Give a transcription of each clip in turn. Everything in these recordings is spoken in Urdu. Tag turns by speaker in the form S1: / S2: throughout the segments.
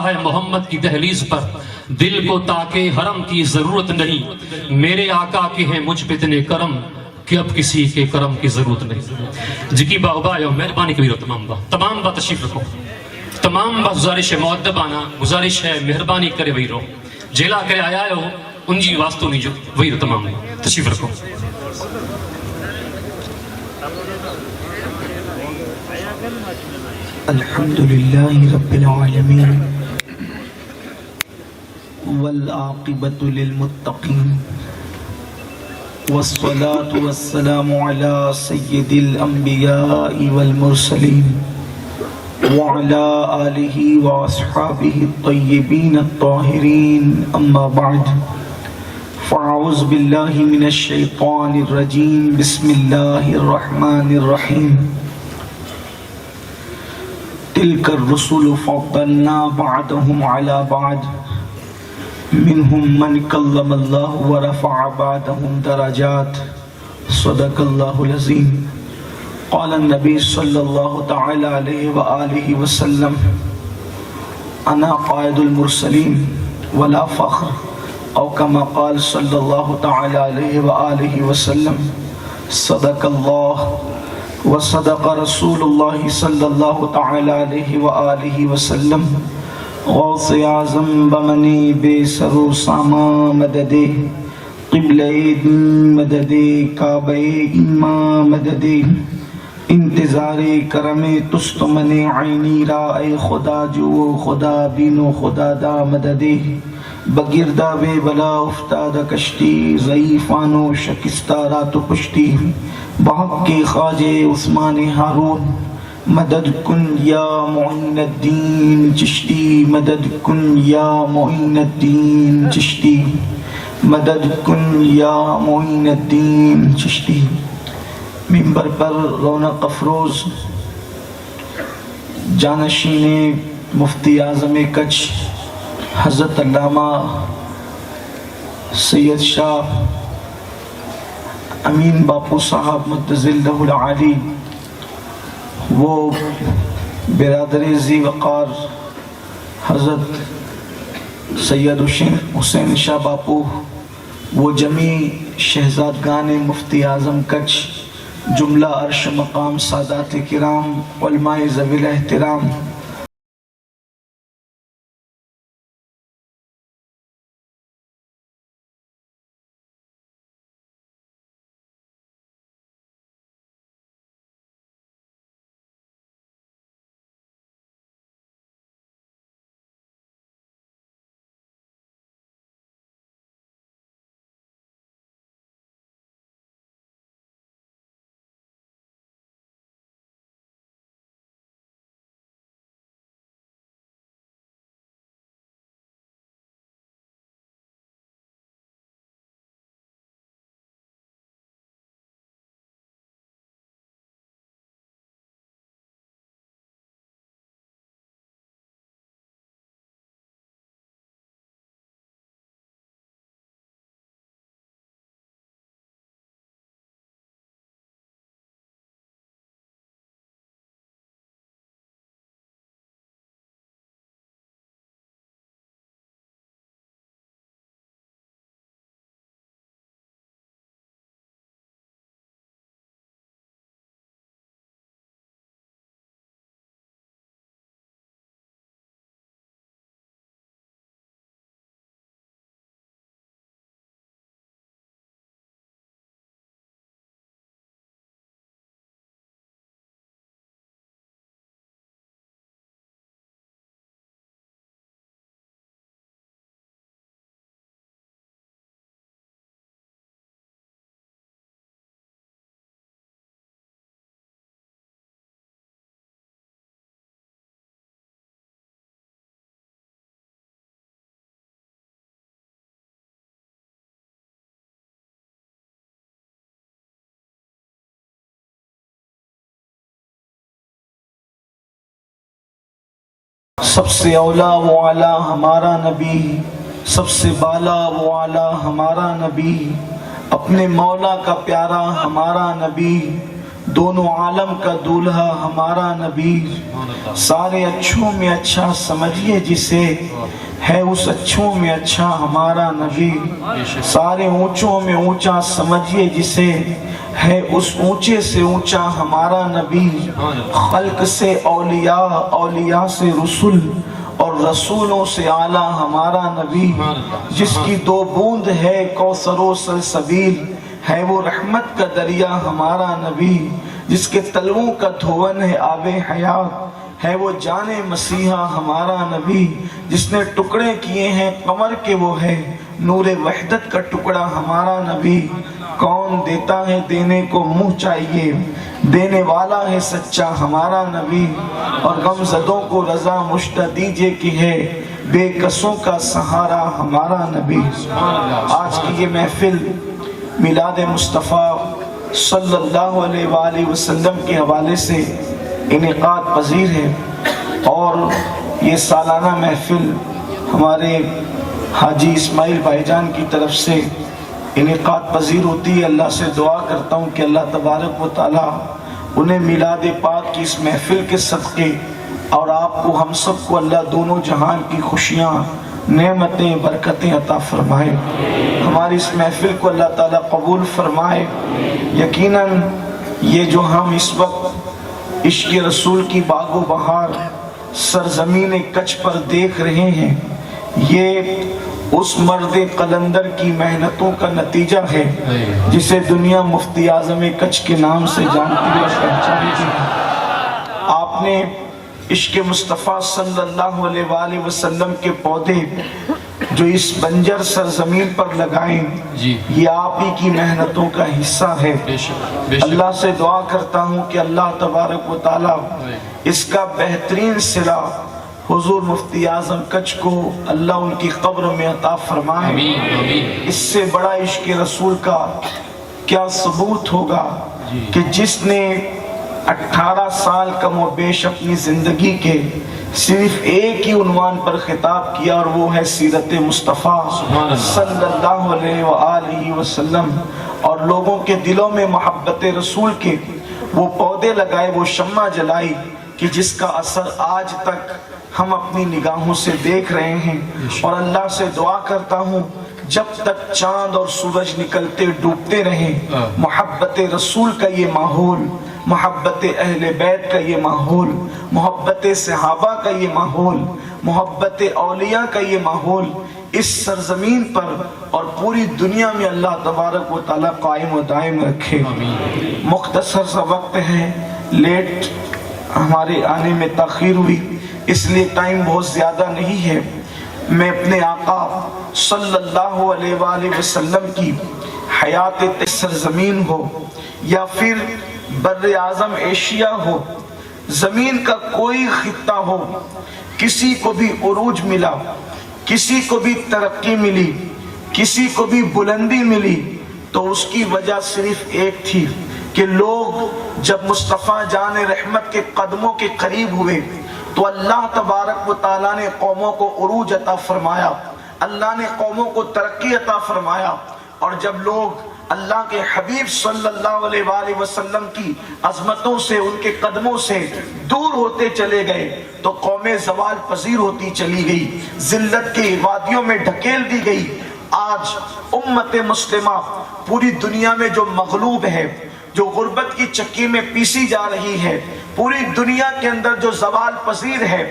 S1: ہے محمد کی دہلیز پر دل کو تاکہ حرم کی ضرورت نہیں، میرے آقا کے ہیں مجھ پہ اتنے کرم کہ اب کسی کے کرم کی ضرورت نہیں۔ جکی باغبا ہے مہربانی کبھی رہو تمام با تشریف رکھو، تمام با گزارش ہے معدبانہ گزارش ہے مہربانی کرے وہی رہو، جیلا کرے آیا ہو ان جی واسطوں نہیں جو وہی رہو، تمام تشریف رکھو۔
S2: الحمدللہ رب العالمین والعاقبۃ للمتقین والصلاة والسلام علی سید الانبیاء والمرسلین وعلی آلہ واصحابہ الطیبین الطاہرین، اما بعد فاعوذ باللہ من الشیطان الرجیم، بسم اللہ الرحمن الرحیم۔ تلك الرسل فضلنا بعضهم على بعض منهم من كلم الله ورفع بعضهم درجات، صدق الله العظيم۔ قال النبي صلى الله تعالى عليه وآله وسلم أنا قائد المرسلين ولا فخر، أو كما قال صلى الله تعالى عليه وآله وسلم، صدق الله وصدق رسول اللہ صلی اللہ تعالی علیہ وآلہ وسلم۔ غوث اعظم بمنی بے سر و ساما مددے، قبلہ دین مددے، کعبہ ایمان مددے، انتظار کرم تست من عینی را، اے خدا جو خدا بینو خدا دا مددے۔ بگردہ بے بلا افتاد کشتی، ضعیفانو شکستہ رات و پشتی، باغ کے خواجے عثمان ہارون، مدد کن یا معین الدین چشتی، مدد کن یا معین الدین چشتی، مدد کن یا معین الدین چشتی۔ ممبر پر رونق افروز جانشین مفتی اعظم کچھ حضرت علامہ سید شاہ امین باپو صاحب متظلہ العالی، وہ برادر ذی وقار حضرت سید حسین شاہ باپو، وہ جمیع شہزادگان مفتی اعظم کچھ، جملہ عرش مقام سادات کرام، علماء ذوی الاحترام، سب سے اولا و اعلیٰ ہمارا نبی، سب سے بالا و اعلیٰ ہمارا نبی، اپنے مولا کا پیارا ہمارا نبی، دونوں عالم کا دولہا ہمارا نبی، سارے اچھوں میں اچھا سمجھیے جسے، ہے اس اچھوں میں اچھا ہمارا نبی، سارے اونچوں میں اونچا سمجھیے جسے، ہے اس اونچے سے اونچا ہمارا نبی، خلق سے اولیاء، اولیاء سے رسول، اور رسولوں سے اعلیٰ ہمارا نبی، جس کی 2 بوند ہے کوثر و سلسبیل، ہے وہ رحمت کا دریا ہمارا نبی، جس کے تلووں کا دھون ہے آب حیات، ہے وہ جان مسیحا ہمارا نبی، جس نے ٹکڑے کیے ہیں قمر کے وہ ہے نور وحدت کا ٹکڑا ہمارا نبی، کون دیتا ہے دینے کو منہ چاہیے، دینے والا ہے سچا ہمارا نبی، اور غم زدوں کو رضا مشتہ دیجئے کہ ہے بے کسوں کا سہارا ہمارا نبی۔ آج کی یہ محفل میلاد مصطفیٰ صلی اللہ علیہ وآلہ وسلم کے حوالے سے انعقاد پذیر ہے، اور یہ سالانہ محفل ہمارے حاجی اسماعیل بھائی جان کی طرف سے انعقاد پذیر ہوتی ہے۔ اللہ سے دعا کرتا ہوں کہ اللہ تبارک و تعالی انہیں میلاد پاک کی اس محفل کے صدقے اور آپ کو ہم سب کو اللہ دونوں جہان کی خوشیاں، نعمتیں، برکتیں عطا فرمائے، ہماری اس محفل کو اللہ تعالیٰ قبول فرمائے۔ یقیناً یہ جو ہم اس وقت عشق رسول کی باغ و بہار سرزمین کچھ پر دیکھ رہے ہیں، یہ اس مرد قلندر کی محنتوں کا نتیجہ ہے جسے دنیا مفتی اعظم کچھ کے نام سے جانتی ہے، پہچانتی ہے۔ آپ نے عشق مصطفیٰ صلی اللہ علیہ وآلہ وسلم کے پودے جو اس بنجر سرزمین پر لگائیں، یہ آپ ہی کی محنتوں کا حصہ ہے۔ اللہ سے دعا کرتا ہوں کہ اللہ تبارک و تعالی اس کا بہترین صلہ حضور مفتی اعظم کچھ کو اللہ ان کی قبر میں عطا فرمائے۔ اس سے بڑا عشق رسول کا کیا ثبوت ہوگا کہ جس نے 18 سال کم و بیش اپنی زندگی کے صرف ایک ہی عنوان پر خطاب کیا، اور وہ ہے سیرت مصطفیٰ صلی اللہ علیہ وآلہ وسلم، اور لوگوں کے دلوں میں محبت رسول کے وہ پودے لگائے، وہ شمع جلائی کہ جس کا اثر آج تک ہم اپنی نگاہوں سے دیکھ رہے ہیں۔ اور اللہ سے دعا کرتا ہوں جب تک چاند اور سورج نکلتے ڈوبتے رہیں، محبت رسول کا یہ ماحول، محبت اہل بیت کا یہ ماحول، محبت صحابہ کا یہ ماحول، محبت اولیاء کا یہ ماحول اس سرزمین پر اور پوری دنیا میں اللہ تبارک و تعالیٰ قائم و دائم رکھے۔ مختصر سا وقت ہے، لیٹ ہمارے آنے میں تاخیر ہوئی، اس لیے ٹائم بہت زیادہ نہیں ہے۔ میں اپنے آقا صلی اللہ علیہ وآلہ وسلم کی حیات سرزمین ہو یا پھر بر اعظم ایشیا ہو، زمین کا کوئی خطہ ہو، کسی کو بھی عروج ملا، کسی کو بھی ترقی ملی، کسی کو بھی بلندی ملی، تو اس کی وجہ صرف ایک تھی کہ لوگ جب مصطفیٰ جان رحمت کے قدموں کے قریب ہوئے تو اللہ تبارک و تعالیٰ نے قوموں کو عروج عطا فرمایا، اللہ نے قوموں کو ترقی عطا فرمایا۔ اور جب لوگ اللہ کے حبیب صلی اللہ علیہ وآلہ وسلم کی عظمتوں سے، ان کے قدموں سے دور ہوتے چلے گئے تو قومیں زوال پذیر ہوتی چلی گئی، ذلت کی وادیوں میں ڈھکیل دی گئی۔ آج امت مسلمہ پوری دنیا میں جو مغلوب ہے، جو غربت کی چکی میں پیسی جا رہی ہے، پوری دنیا کے اندر جو زوال پذیر ہے،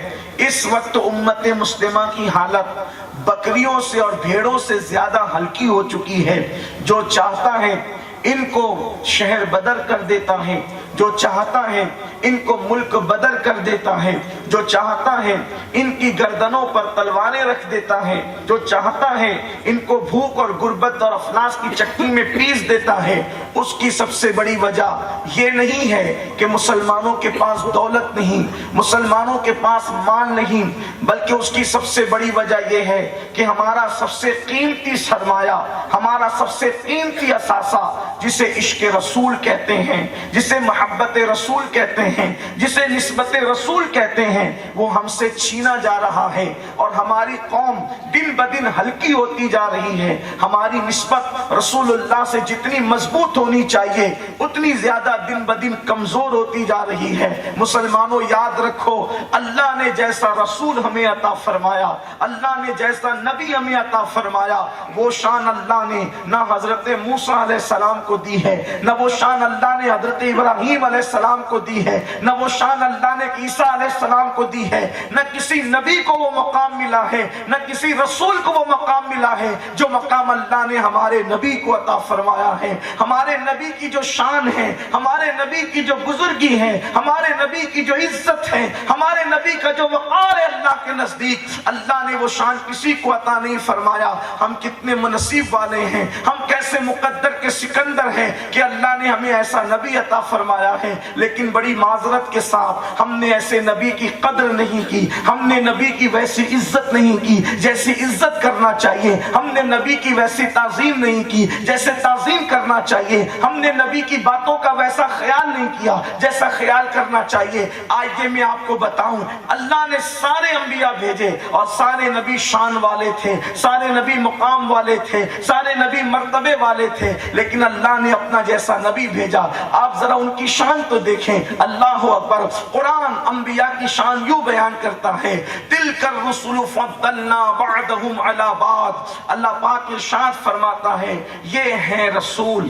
S2: اس وقت امت مسلمہ کی حالت بکریوں سے اور بھیڑوں سے زیادہ ہلکی ہو چکی ہے۔ جو چاہتا ہے ان کو شہر بدر کر دیتا ہے، جو چاہتا ہے ان کو ملک بدر کر دیتا ہے، جو چاہتا ہے ان کی گردنوں پر تلواریں رکھ دیتا ہے، جو چاہتا ہے ان کو بھوک اور غربت اور افلاس کی چکی میں پیس دیتا ہے۔ اس کی سب سے بڑی وجہ یہ نہیں ہے کہ مسلمانوں کے پاس دولت نہیں، مسلمانوں کے پاس مال نہیں، بلکہ اس کی سب سے بڑی وجہ یہ ہے کہ ہمارا سب سے قیمتی سرمایہ، ہمارا سب سے قیمتی اثاثہ جسے عشق رسول کہتے ہیں، جسے محبت محبت رسول کہتے ہیں, جسے نسبت رسول کہتے ہیں, وہ ہم سے چھینا جا رہا ہے, اور ہماری قوم دن بدن ہلکی ہوتی جا رہی ہے. ہماری نسبت رسول اللہ سے جتنی مضبوط ہونی چاہیے اتنی زیادہ دن بدن کمزور ہوتی جا رہی ہے. مسلمانوں یاد رکھو, اللہ نے جیسا رسول ہمیں عطا فرمایا, اللہ نے جیسا نبی ہمیں عطا فرمایا, وہ شان اللہ نے نہ حضرت موسیٰ علیہ السلام کو دی ہے, نہ وہ شان اللہ نے حضرت ابراہیم علیہ السلام کو دی ہے, نہ وہ شان اللہ نے عیسیٰ علیہ السلام کو دی ہے. نہ کسی نبی کو وہ مقام ملا ہے, نہ کسی رسول کو وہ مقام ملا ہے جو مقام اللہ نے ہمارے نبی کو عطا فرمایا ہے. ہمارے نبی کی جو شان ہے, ہمارے نبی کی جو بزرگی ہے, ہمارے نبی کی جو عزت ہے, ہمارے نبی کا جو وقار ہے اللہ کے نزدیک, اللہ نے وہ شان کسی کو عطا نہیں فرمایا. ہم کتنے منصیب والے ہیں, ہم کیسے مقدر کے سکندر ہیں کہ اللہ نے ہمیں ایسا نبی عطا فرمایا ہے. لیکن بڑی معذرت کے ساتھ ہم نے ایسے نبی کی قدر نہیں کی, ہم نے نبی کی ویسی عزت نہیں کی جیسی عزت کرنا چاہیے, ہم نے نبی کی ویسی تعظیم نہیں کی جیسے تعظیم کرنا چاہیے, ہم نے نبی کی باتوں کا ویسا خیال نہیں کیا جیسا خیال کرنا چاہیے. آج یہ میں آپ کو بتاؤں, اللہ نے سارے انبیاء بھیجے اور سارے نبی شان والے تھے, سارے نبی مقام والے تھے, سارے نبی مرتبے والے تھے, لیکن اللہ نے اپنا جیسا نبی بھیجا. آپ ذرا ان کی شان تو دیکھیں, اللہ اکبر. قرآن انبیاء کی شان یوں بیان کرتا ہے, تلک الرسل فضلنا بعضهم علی بعض. اللہ پاک ارشاد فرماتا ہے, یہ ہیں رسول,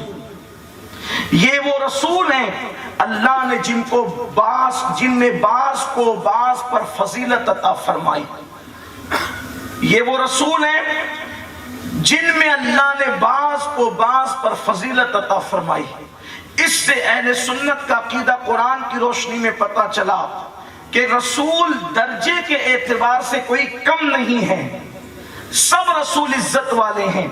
S2: یہ وہ رسول ہیں اللہ نے جن میں بعض کو بعض پر فضیلت عطا فرمائی. یہ وہ رسول ہیں جن میں اللہ نے بعض کو بعض پر فضیلت عطا فرمائی. اس سے اہل سنت کا عقیدہ قرآن کی روشنی میں پتہ چلا کہ رسول درجے کے اعتبار سے کوئی کم نہیں ہے, سب رسول عزت والے ہیں,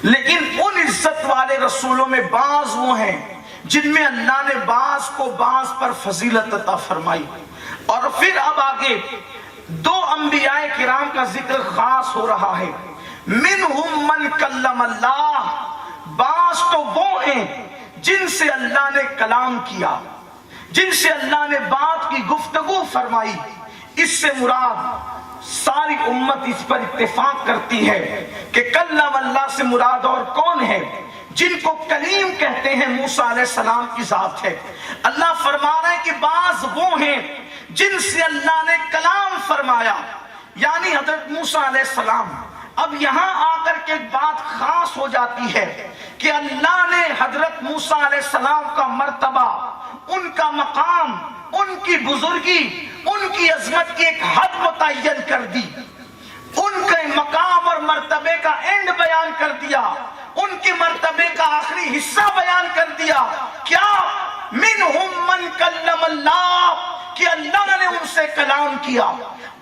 S2: لیکن ان عزت والے رسولوں میں بعض وہ ہیں جن میں اللہ نے بعض کو بعض پر فضیلت عطا فرمائی. اور پھر اب آگے دو انبیاء کرام کا ذکر خاص ہو رہا ہے. منہم من کلم اللہ, بعض تو وہ ہیں جن سے اللہ نے کلام کیا, جن سے اللہ نے بات کی گفتگو فرمائی. اس سے مراد ساری امت اس پر اتفاق کرتی ہے کہ کلم اللہ سے مراد اور کون ہے؟ جن کو کلیم کہتے ہیں موسیٰ علیہ السلام کی ذات ہے. اللہ فرما رہا ہے کہ بعض وہ ہیں جن سے اللہ نے کلام فرمایا, یعنی حضرت موسیٰ علیہ السلام. اب یہاں آ کر کے ایک بات خاص ہو جاتی ہے کہ اللہ نے حضرت موسیٰ علیہ السلام کا مرتبہ, ان کا مقام, ان کی بزرگی, ان کی عظمت کی ایک حد متعین کر دی, ان کے مقام اور مرتبے کا اینڈ بیان کر دیا, ان کے مرتبے کا آخری حصہ بیان کر دیا. کیا؟ منہم من کلم اللہ, کہ اللہ نے ان سے کلام کیا.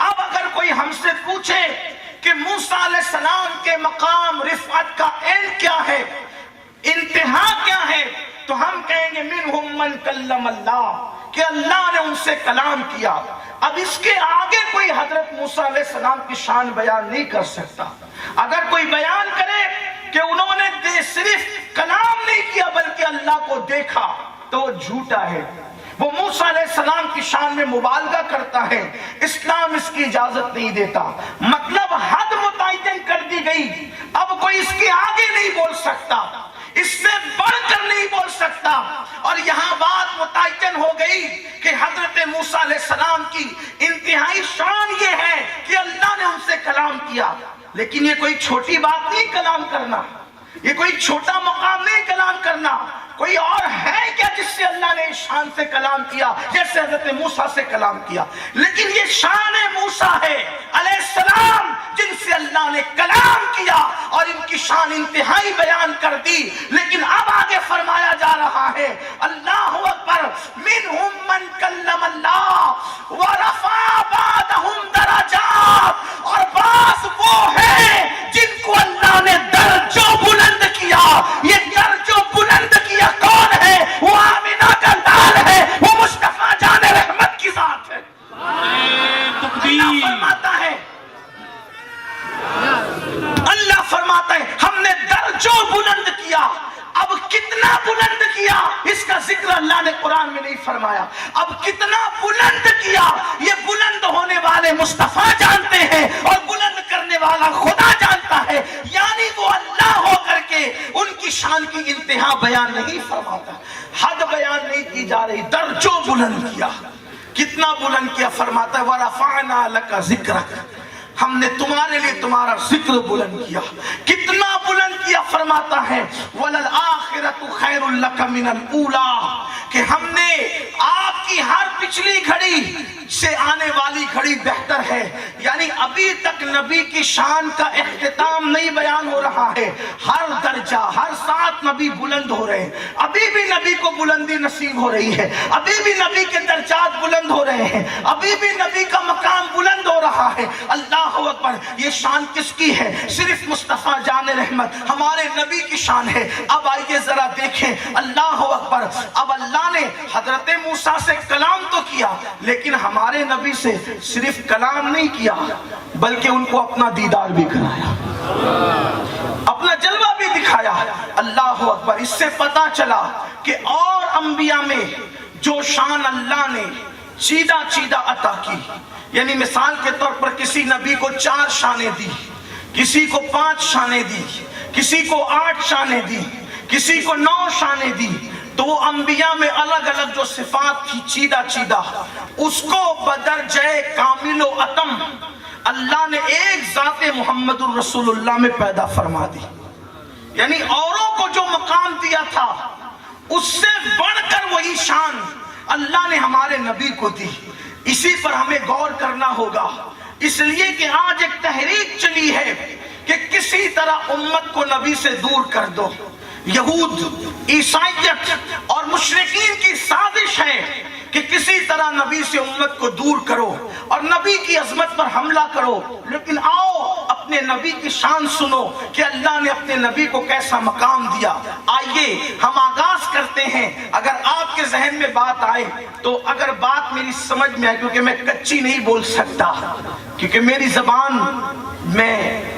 S2: اب اگر کوئی ہم سے پوچھے کہ موسیٰ علیہ السلام کے مقام رفعت کا اینڈ کیا ہے, انتہا کیا ہے, تو ہم کہیں گے منہم من کلم اللہ, کہ اللہ نے ان سے کلام کیا. اب اس کے آگے کوئی حضرت موسیٰ علیہ السلام کی شان بیان نہیں کر سکتا. اگر کوئی بیان کرے کہ انہوں نے صرف کلام نہیں کیا بلکہ اللہ کو دیکھا, تو وہ جھوٹا ہے. وہ موسیٰ علیہ السلام کی شان میں مبالغہ کرتا ہے. اسلام اس کی اجازت نہیں دیتا. مطلب حد متعین کر دی گئی, اب کوئی اس کے آگے نہیں بول سکتا, اس سے بڑھ کر نہیں بول سکتا. اور یہاں بات متعین ہو گئی کہ حضرت موسیٰ علیہ السلام کی انتہائی شان یہ ہے کہ اللہ نے ان سے کلام کیا. لیکن یہ کوئی چھوٹی بات نہیں کلام کرنا, یہ کوئی چھوٹا مقام نہیں کلام کرنا. کوئی اور ہے کیا جس سے اللہ نے شان سے کلام کیا جیسے حضرت موسیٰ سے کلام کیا؟ لیکن یہ شان موسیٰ ہے علیہ السلام جن سے اللہ نے کلام کیا, اور ان کی شان انتہائی بیان کر دی. لیکن اب آگے فرمایا جا رہا ہے, اللہ اکبر, منہم من کلم اللہ ورفع بعضهم درجات, اور بعض وہ ہیں جن کو اللہ نے درجوں بلند کیا. یہ درجوں بلند کیا کون ہے؟ وہ آمینہ کا لال ہے, وہ مصطفیٰ جان رحمت کی ذات ہے. اللہ فرماتا ہے ہم نے درجوں بلند کیا. اب کتنا بلند کیا اس کا ذکر اللہ نے قرآن میں نہیں فرمایا. اب کتنا بلند کیا یہ بلند ہونے والے مصطفیٰ جانتے ہیں اور بلند کرنے والا خدا جانتا ہے. یعنی وہ اللہ ہو کر کے ان کی شان کی انتہا بیان نہیں فرماتا, حد بیان نہیں کی جا رہی, درجوں بلند کیا. کتنا بلند کیا؟ فرماتا ہے وَرَفَعْنَا لَكَ ذِكْرَكَ, ہم نے تمہارے لیے تمہارا ذکر بلند کیا. کتنا بلند کیا؟ فرماتا ہے وَلَلْآخِرَةُ خَيْرٌ لَكَ مِنَ الْأُولَىٰ, کہ ہم نے آپ کی ہر پچھلی گھڑی سے آنے والی گھڑی بہتر ہے. یعنی ابھی تک نبی کی شان کا اختتام نہیں بیان ہو رہا ہے, ہر درجہ ہر ساتھ نبی بلند ہو رہے ہیں. ابھی بھی نبی کو بلندی نصیب ہو رہی ہے, ابھی بھی نبی کے درجات بلند ہو رہے ہیں, ابھی بھی نبی کا مقام بلند ہو رہا ہے. اللہ اکبر. یہ شان کس کی ہے؟ صرف مصطفیٰ جان رحمت ہمارے نبی کی شان ہے. اب آئیے ذرا دیکھیں, اللہ اکبر. اب اللہ نے حضرت موسیٰ سے کلام تو کیا, لیکن ہمارے نبی سے صرف کلام نہیں کیا بلکہ ان کو اپنا دیدار بھی کرایا, اپنا جلوہ بھی دکھایا. اللہ اکبر. اس سے پتا چلا کہ اور انبیاء میں جو شان اللہ نے چیدہ چیدہ عطا کی, یعنی مثال کے طور پر کسی نبی کو 4 شانیں دی, کسی کو 5 شانیں دی, کسی کو 8 شانیں دی, کسی کو 9 شانیں دی, تو وہ انبیاء میں الگ الگ جو صفات تھی چیدہ چیدہ, اس کو بدرجہ کامل و اتم اللہ نے ایک ذات محمد الرسول اللہ میں پیدا فرما دی. یعنی اوروں کو جو مقام دیا تھا اس سے بڑھ کر وہی شان اللہ نے ہمارے نبی کو دی. اسی پر ہمیں غور کرنا ہوگا, اس لیے کہ آج ایک تحریک چلی ہے کہ کسی طرح امت کو نبی سے دور کر دو. یہود, عیسائیت اور مشرکین کی سازش ہے کہ کسی طرح نبی سے امت کو دور کرو اور نبی کی عظمت پر حملہ کرو. لیکن آؤ اپنے نبی کی شان سنو کہ اللہ نے اپنے نبی کو کیسا مقام دیا. آئیے ہم آغاز کرتے ہیں. اگر آپ کے ذہن میں بات آئے تو, اگر بات میری سمجھ میں آئے, کیونکہ میں کچی نہیں بول سکتا, کیونکہ میری زبان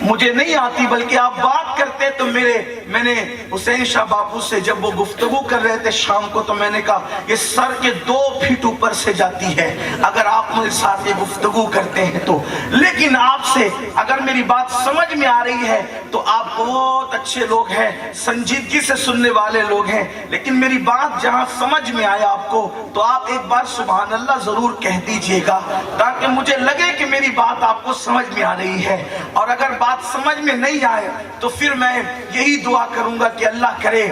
S2: مجھے نہیں آتی, بلکہ آپ بات کرتے تو میں نے حسین شاہ باپو سے جب وہ گفتگو کر رہے تھے شام کو, تو میں نے کہا یہ سر کے 2 فٹ اوپر سے جاتی ہے اگر آپ مجھے ساتھ یہ گفتگو کرتے ہیں تو. لیکن آپ سے اگر میری بات سمجھ میں آ رہی ہے تو آپ بہت اچھے لوگ ہیں, سنجیدگی سے سننے والے لوگ ہیں, لیکن میری بات جہاں سمجھ میں آیا آپ کو تو آپ ایک بار سبحان اللہ ضرور کہہ دیجئے گا, تاکہ مجھے لگے کہ میری بات آپ کو سمجھ میں آ رہی ہے. اور اگر بات سمجھ میں نہیں آئے تو پھر میں یہی دعا کروں گا کہ اللہ کرے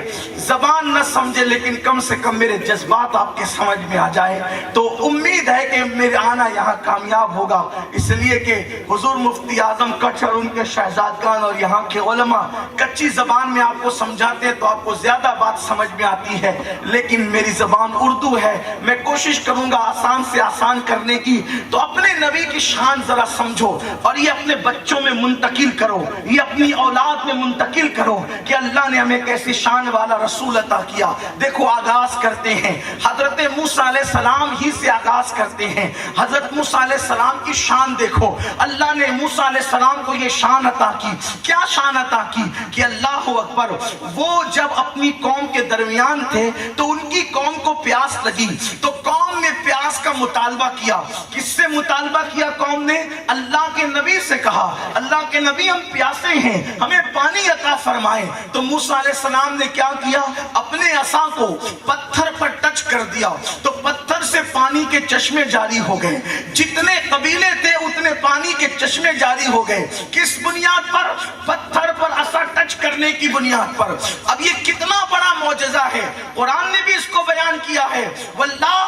S2: زبان نہ سمجھے لیکن کم سے کم میرے جذبات آپ کے سمجھ میں آ جائے. تو امید ہے کہ میرے آنا یہاں کامیاب ہوگا, اس لیے کہ حضور مفتی اعظم کچھ اور ان کے شہزادگان اور یہاں کے علماء کچی زبان میں آپ کو سمجھاتے ہیں تو آپ کو زیادہ بات سمجھ میں آتی ہے, لیکن میری زبان اردو ہے. میں کوشش کروں گا آسان سے آسان کرنے کی. تو اپنے نبی کی شان ذرا سمجھو اور یہ اپنے بچوں میں منتقل کرو, یہ اپنی اولاد میں منتقل کرو کہ اللہ نے ہمیں کیسی شان والا رسول عطا کیا. دیکھو آغاز کرتے ہیں, حضرت موسیٰ علیہ السلام ہی سے آغاز کرتے ہیں. حضرت موسیٰ علیہ السلام کی شان دیکھو, اللہ نے موسیٰ علیہ السلام کو یہ شان عطا کی. کیا شان عطا کی کہ اللہ اکبر, وہ جب اپنی قوم کے درمیان تھے تو ان کی قوم کو پیاس لگی, تو قوم نے پیاس کا مطالبہ کیا. کس سے مطالبہ کیا قوم نے؟ اللہ کے نبی سے کہا, اللہ کے نبی ہم پیاسے ہیں, ہمیں پانی عطا فرمائیں. تو موسیٰ علیہ السلام نے کیا کیا, اپنے عصا کو پتھر پر ٹچ کر دیا تو پتھر سے پانی کے چشمے جاری ہو گئے. جتنے قبیلے تھے اتنے پانی کے چشمے جاری ہو گئے. کس بنیاد پر؟ پتھر پر عصا ٹچ کرنے کی بنیاد پر. اب یہ کتنا بڑا معجزہ ہے, قرآن نے بھی اس کو بیان کیا ہے. واللہ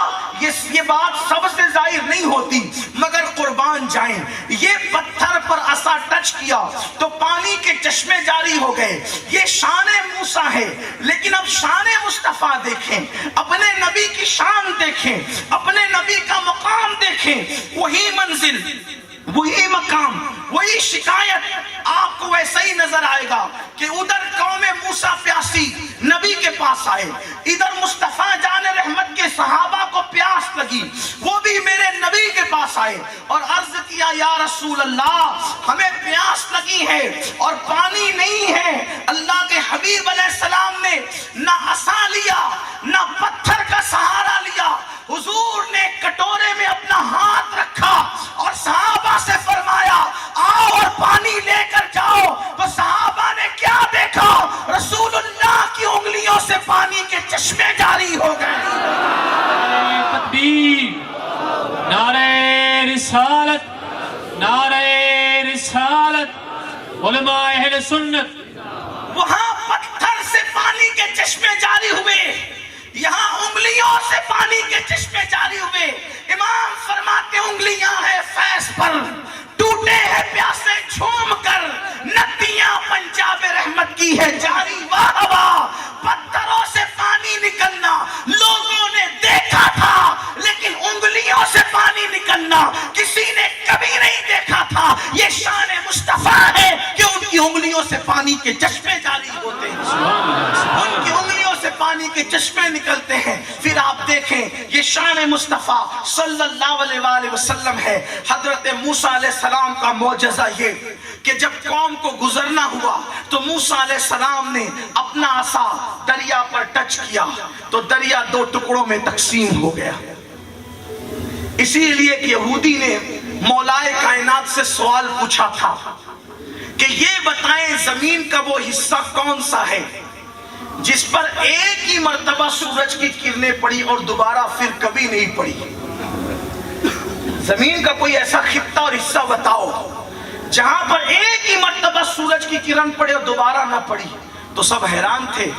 S2: یہ بات سب سے ظاہر نہیں ہوتی مگر قربان جائیں, یہ پتھر پر عصا ٹچ کیا تو پانی کے چشمے جاری ہو گئے. یہ شان موسیٰ ہے. لیکن اب شان مصطفیٰ دیکھیں, اپنے نبی کی شان دیکھیں, اپنے نبی کا مقام دیکھیں. وہی منزل, وہی مقام، وہی شکایت آپ کو ویسا ہی نظر آئے گا کہ ادھر قوم موسیٰ پیاسی نبی کے پاس آئے، ادھر مصطفیٰ جان رحمت کے صحابہ کو پیاس لگی، وہ بھی میرے نبی کے پاس آئے اور عرض کیا یا رسول اللہ ہمیں پیاس لگی ہے اور پانی نہیں ہے۔ اللہ کے حبیب علیہ السلام نے نہ عصا لیا نہ پتھر کا سہارا لیا، حضور نے کٹورے میں اپنا ہاتھ رکھا اور صحابہ سے فرمایا آؤ اور پانی لے کر جاؤ۔ تو صحابہ نے کیا دیکھا؟ رسول اللہ کی انگلیوں سے پانی کے چشمے جاری ہو گئے۔
S1: تکبیر، نعرہ رسالت، نعرہ رسالت، علماء اہل سنت۔
S2: وہاں پتھر سے پانی کے چشمے جاری ہوئے، یہاں انگلیوں سے پانی کے چشمے جاری ہوئے۔ امام فرماتے انگلیاں ہیں فیض پر، ٹوٹے ہیں پیاسے جھوم کر، ندیاں پنجاب رحمت کی ہے جاری۔ واہ واہ، پتھروں سے پانی نکلنا لوگوں نے دیکھا تھا، لیکن انگلیوں سے پانی نکلنا کسی نے کبھی نہیں دیکھا تھا۔ یہ شان مصطفیٰ ہے کہ ان کی انگلیوں سے پانی کے چشمے جاری ہوتے ہیں، ان کی انگلیوں سے پانی کے چشمے نکلتے ہیں۔ پھر آپ دیکھیں یہ شان مصطفیٰ صلی اللہ علیہ وآلہ وسلم ہے۔ حضرت موسیٰ علیہ السلام کا معجزہ یہ کہ جب قوم کو گزرنا ہوا تو موسیٰ علیہ السلام نے اپنا عصا دریا پر ٹچ کیا تو دریا دو ٹکڑوں میں تقسیم ہو گیا۔ اسی لیے کہ یہودی نے مولائے کائنات سے سوال پوچھا تھا کہ یہ بتائیں زمین کا وہ حصہ کون سا ہے جس پر ایک ہی مرتبہ سورج کی کرنیں پڑی اور دوبارہ پھر کبھی نہیں پڑی۔ زمین کا کوئی ایسا خطہ اور حصہ بتاؤ جہاں پر ایک ہی مرتبہ سورج کی کرن پڑے اور دوبارہ نہ پڑی۔ تو سب حیران تھے،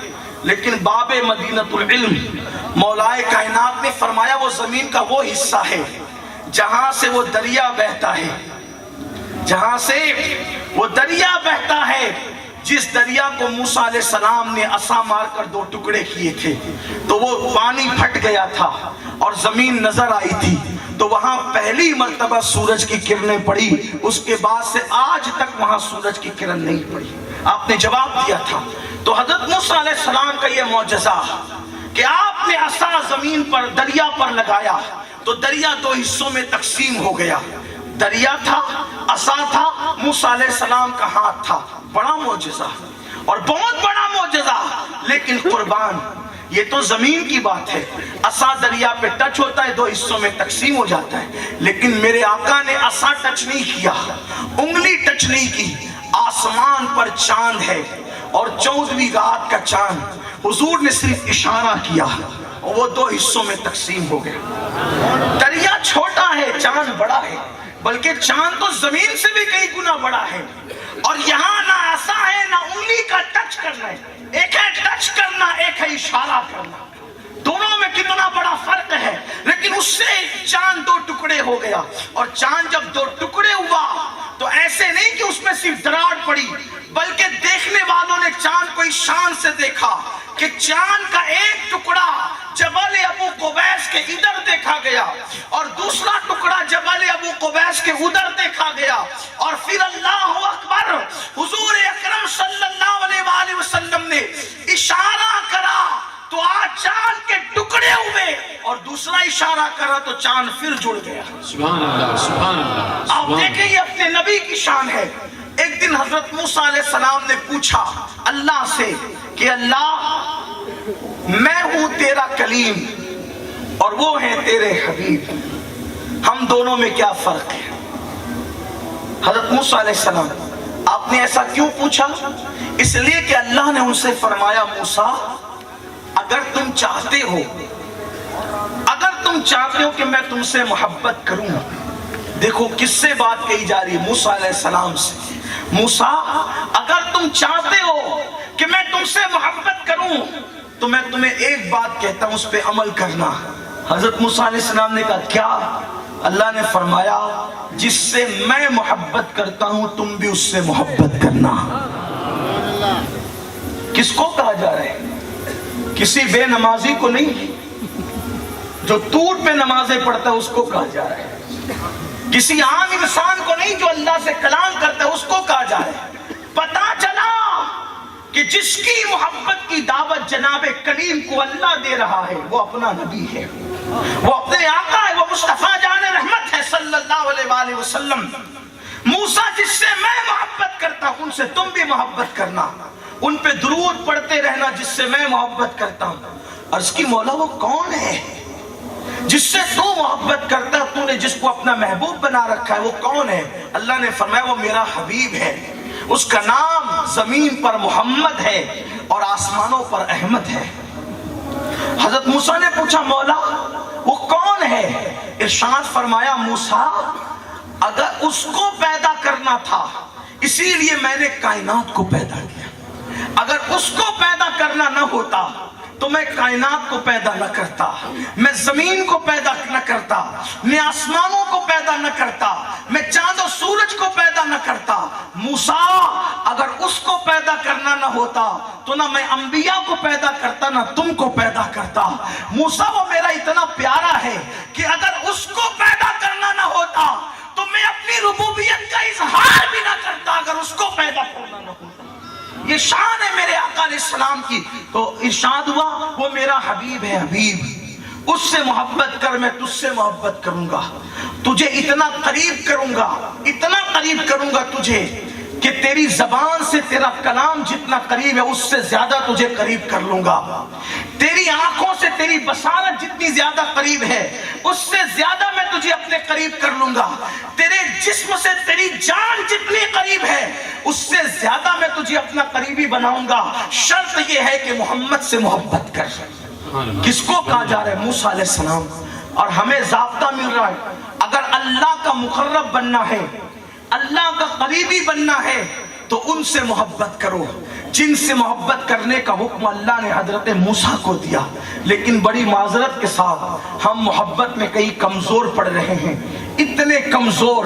S2: لیکن باب مدینۃ العلم مولائے کائنات نے فرمایا وہ زمین کا وہ حصہ ہے جہاں سے وہ دریا بہتا ہے، جہاں سے وہ دریا بہتا ہے، جس دریا کو موسیٰ علیہ السلام نے عصا مار کر دو ٹکڑے کیے تھے تو وہ پانی پھٹ گیا تھا اور زمین نظر آئی تھی۔ تو وہاں پہلی مرتبہ سورج کی کرنیں پڑی، اس کے بعد سے آج تک وہاں سورج کی کرن نہیں پڑی۔ آپ نے جواب دیا تھا۔ تو حضرت موسیٰ علیہ السلام کا یہ معجزہ کہ آپ نے عصا زمین پر دریا پر لگایا تو دریا دو حصوں میں تقسیم ہو گیا۔ دریا تھا، عصا تھا، موسیٰ علیہ السلام کا ہاتھ تھا۔ بڑا معجزہ اور بہت بڑا معجزہ، لیکن قربان یہ تو زمین کی بات ہے۔ عصا دریا پہ ٹچ ہوتا ہے، دو حصوں میں تقسیم ہو جاتا ہے، لیکن میرے آقا نے عصا ٹچ نہیں کیا، انگلی ٹچ نہیں کی۔ آسمان پر چاند ہے اور 14ویں رات کا چاند، حضور نے صرف اشارہ کیا اور وہ دو حصوں میں تقسیم ہو گیا۔ دریا چھوٹا ہے، چاند بڑا ہے، بلکہ چاند تو زمین سے بھی کئی گنا بڑا ہے۔ اور یہاں نہ عصا ہے نہ انگلی کا ٹچ کرنا ہے، ایک ہے ٹچ کرنا، ایک ہے اشارہ کرنا، دونوں میں کتنا بڑا فرق ہے۔ لیکن اس سے چاند دو ٹکڑے ہو گیا، اور چاند جب دو ٹکڑے ہوا تو ایسے نہیں کہ اس میں صرف دراڑ پڑی، بلکہ دیکھنے والوں نے چاند کو اس شان سے دیکھا کہ چاند کا ایک ٹکڑا جبل ابو قبیس کے ادھر دیکھا گیا اور دوسرا ٹکڑا جبل ابو قبیس کے ادھر دیکھا گیا، اور پھر اللہ اکبر، حضور اکرم صلی اللہ علیہ وآلہ وسلم نے اشارہ کرا تو آج چاند کے ٹکڑے ہوئے، اور دوسرا اشارہ کرا تو چاند پھر جڑ گیا۔
S1: سبحان اللہ، سبحان اللہ۔
S2: آپ دیکھیں یہ اپنے نبی کی شان ہے۔ ایک دن حضرت موسیٰ علیہ السلام نے پوچھا اللہ سے کہ اللہ میں ہوں تیرا کلیم اور وہ ہیں تیرے حبیب، ہم دونوں میں کیا فرق ہے؟ حضرت موسیٰ علیہ السلام آپ نے ایسا کیوں پوچھا؟ اس لیے کہ اللہ نے ان سے فرمایا موسیٰ اگر تم چاہتے ہو کہ میں تم سے محبت کروں، دیکھو کس سے بات کہی جا رہی ہے؟ موسیٰ علیہ السلام سے۔ موسیٰ اگر تم چاہتے ہو کہ میں تم سے محبت کروں تو میں تمہیں ایک بات کہتا ہوں، اس پہ عمل کرنا۔ حضرت موسیٰ علیہ السلام نے کہا کیا؟ اللہ نے فرمایا جس سے میں محبت کرتا ہوں تم بھی اس سے محبت کرنا۔ کس کو کہا جا رہا ہے؟ کسی بے نمازی کو نہیں، جو ٹوٹ پہ نمازیں پڑھتا ہے اس کو کہا جا رہا ہے۔ کسی عام انسان کو نہیں جو اللہ سے کلام کرتا ہے اس کو کہا جائے۔ پتا چلا کہ جس کی محبت کی دعوت جناب کریم کو اللہ دے رہا ہے وہ اپنا نبی ہے، وہ اپنے آقا ہے، وہ مصطفیٰ جان رحمت ہے صلی اللہ علیہ وآلہ وسلم۔ موسیٰ جس سے میں محبت کرتا ہوں ان سے تم بھی محبت کرنا، ان پہ درود پڑھتے رہنا جس سے میں محبت کرتا ہوں۔ عرض کی مولا وہ کون ہے جس سے تو محبت کرتا ہے، تو نے جس کو اپنا محبوب بنا رکھا ہے وہ کون ہے؟ اللہ نے فرمایا وہ میرا حبیب ہے، اس کا نام زمین پر محمد ہے اور آسمانوں پر احمد ہے۔ حضرت موسیٰ نے پوچھا مولا وہ کون ہے؟ ارشاد فرمایا موسیٰ اگر اس کو پیدا کرنا تھا اسی لیے میں نے کائنات کو پیدا کیا، اگر اس کو پیدا کرنا نہ ہوتا تو میں کائنات کو پیدا نہ کرتا، میں زمین کو پیدا نہ کرتا، میں آسمانوں کو پیدا نہ کرتا، میں چاند و سورج کو پیدا نہ کرتا۔ موسیٰ اگر اس کو پیدا کرنا نہ ہوتا تو نہ میں انبیاء کو پیدا کرتا نہ تم کو پیدا کرتا۔ موسیٰ وہ میرا اتنا پیارا ہے کہ اگر اس کو پیدا کرنا نہ ہوتا تو میں اپنی ربوبیت کا اظہار بھی نہ کرتا اگر اس کو پیدا کرنا نہ ہوتا۔ یہ شان ہے میرے آقا علیہ السلام کی۔ تو ارشاد ہوا وہ میرا حبیب ہے، حبیب اس سے محبت کر، میں تجھ سے محبت کروں گا، تجھے اتنا قریب کروں گا، اتنا قریب کروں گا تجھے کہ تیری زبان سے تیرا کلام جتنا قریب ہے اس سے زیادہ تجھے قریب کر لوں گا، تیری آنکھوں سے تیری بصارت جتنی زیادہ قریب ہے اس سے زیادہ میں تجھے اپنے قریب کر لوں گا، تیرے جسم سے تیری جان جتنی قریب ہے اس سے زیادہ میں تجھے اپنا قریبی بناؤں گا، شرط یہ ہے کہ محمد سے محبت کر۔ کس کو کہا جا رہا ہے؟ موسیٰ علیہ السلام۔ اور ہمیں ضابطہ مل رہا ہے اگر اللہ کا مقرب بننا ہے، اللہ کا قریبی بننا ہے تو ان سے محبت کرو جن سے محبت کرنے کا حکم اللہ نے حضرت موسیٰ کو دیا۔ لیکن بڑی معذرت کے ساتھ ہم محبت میں کئی کمزور پڑ رہے ہیں، اتنے کمزور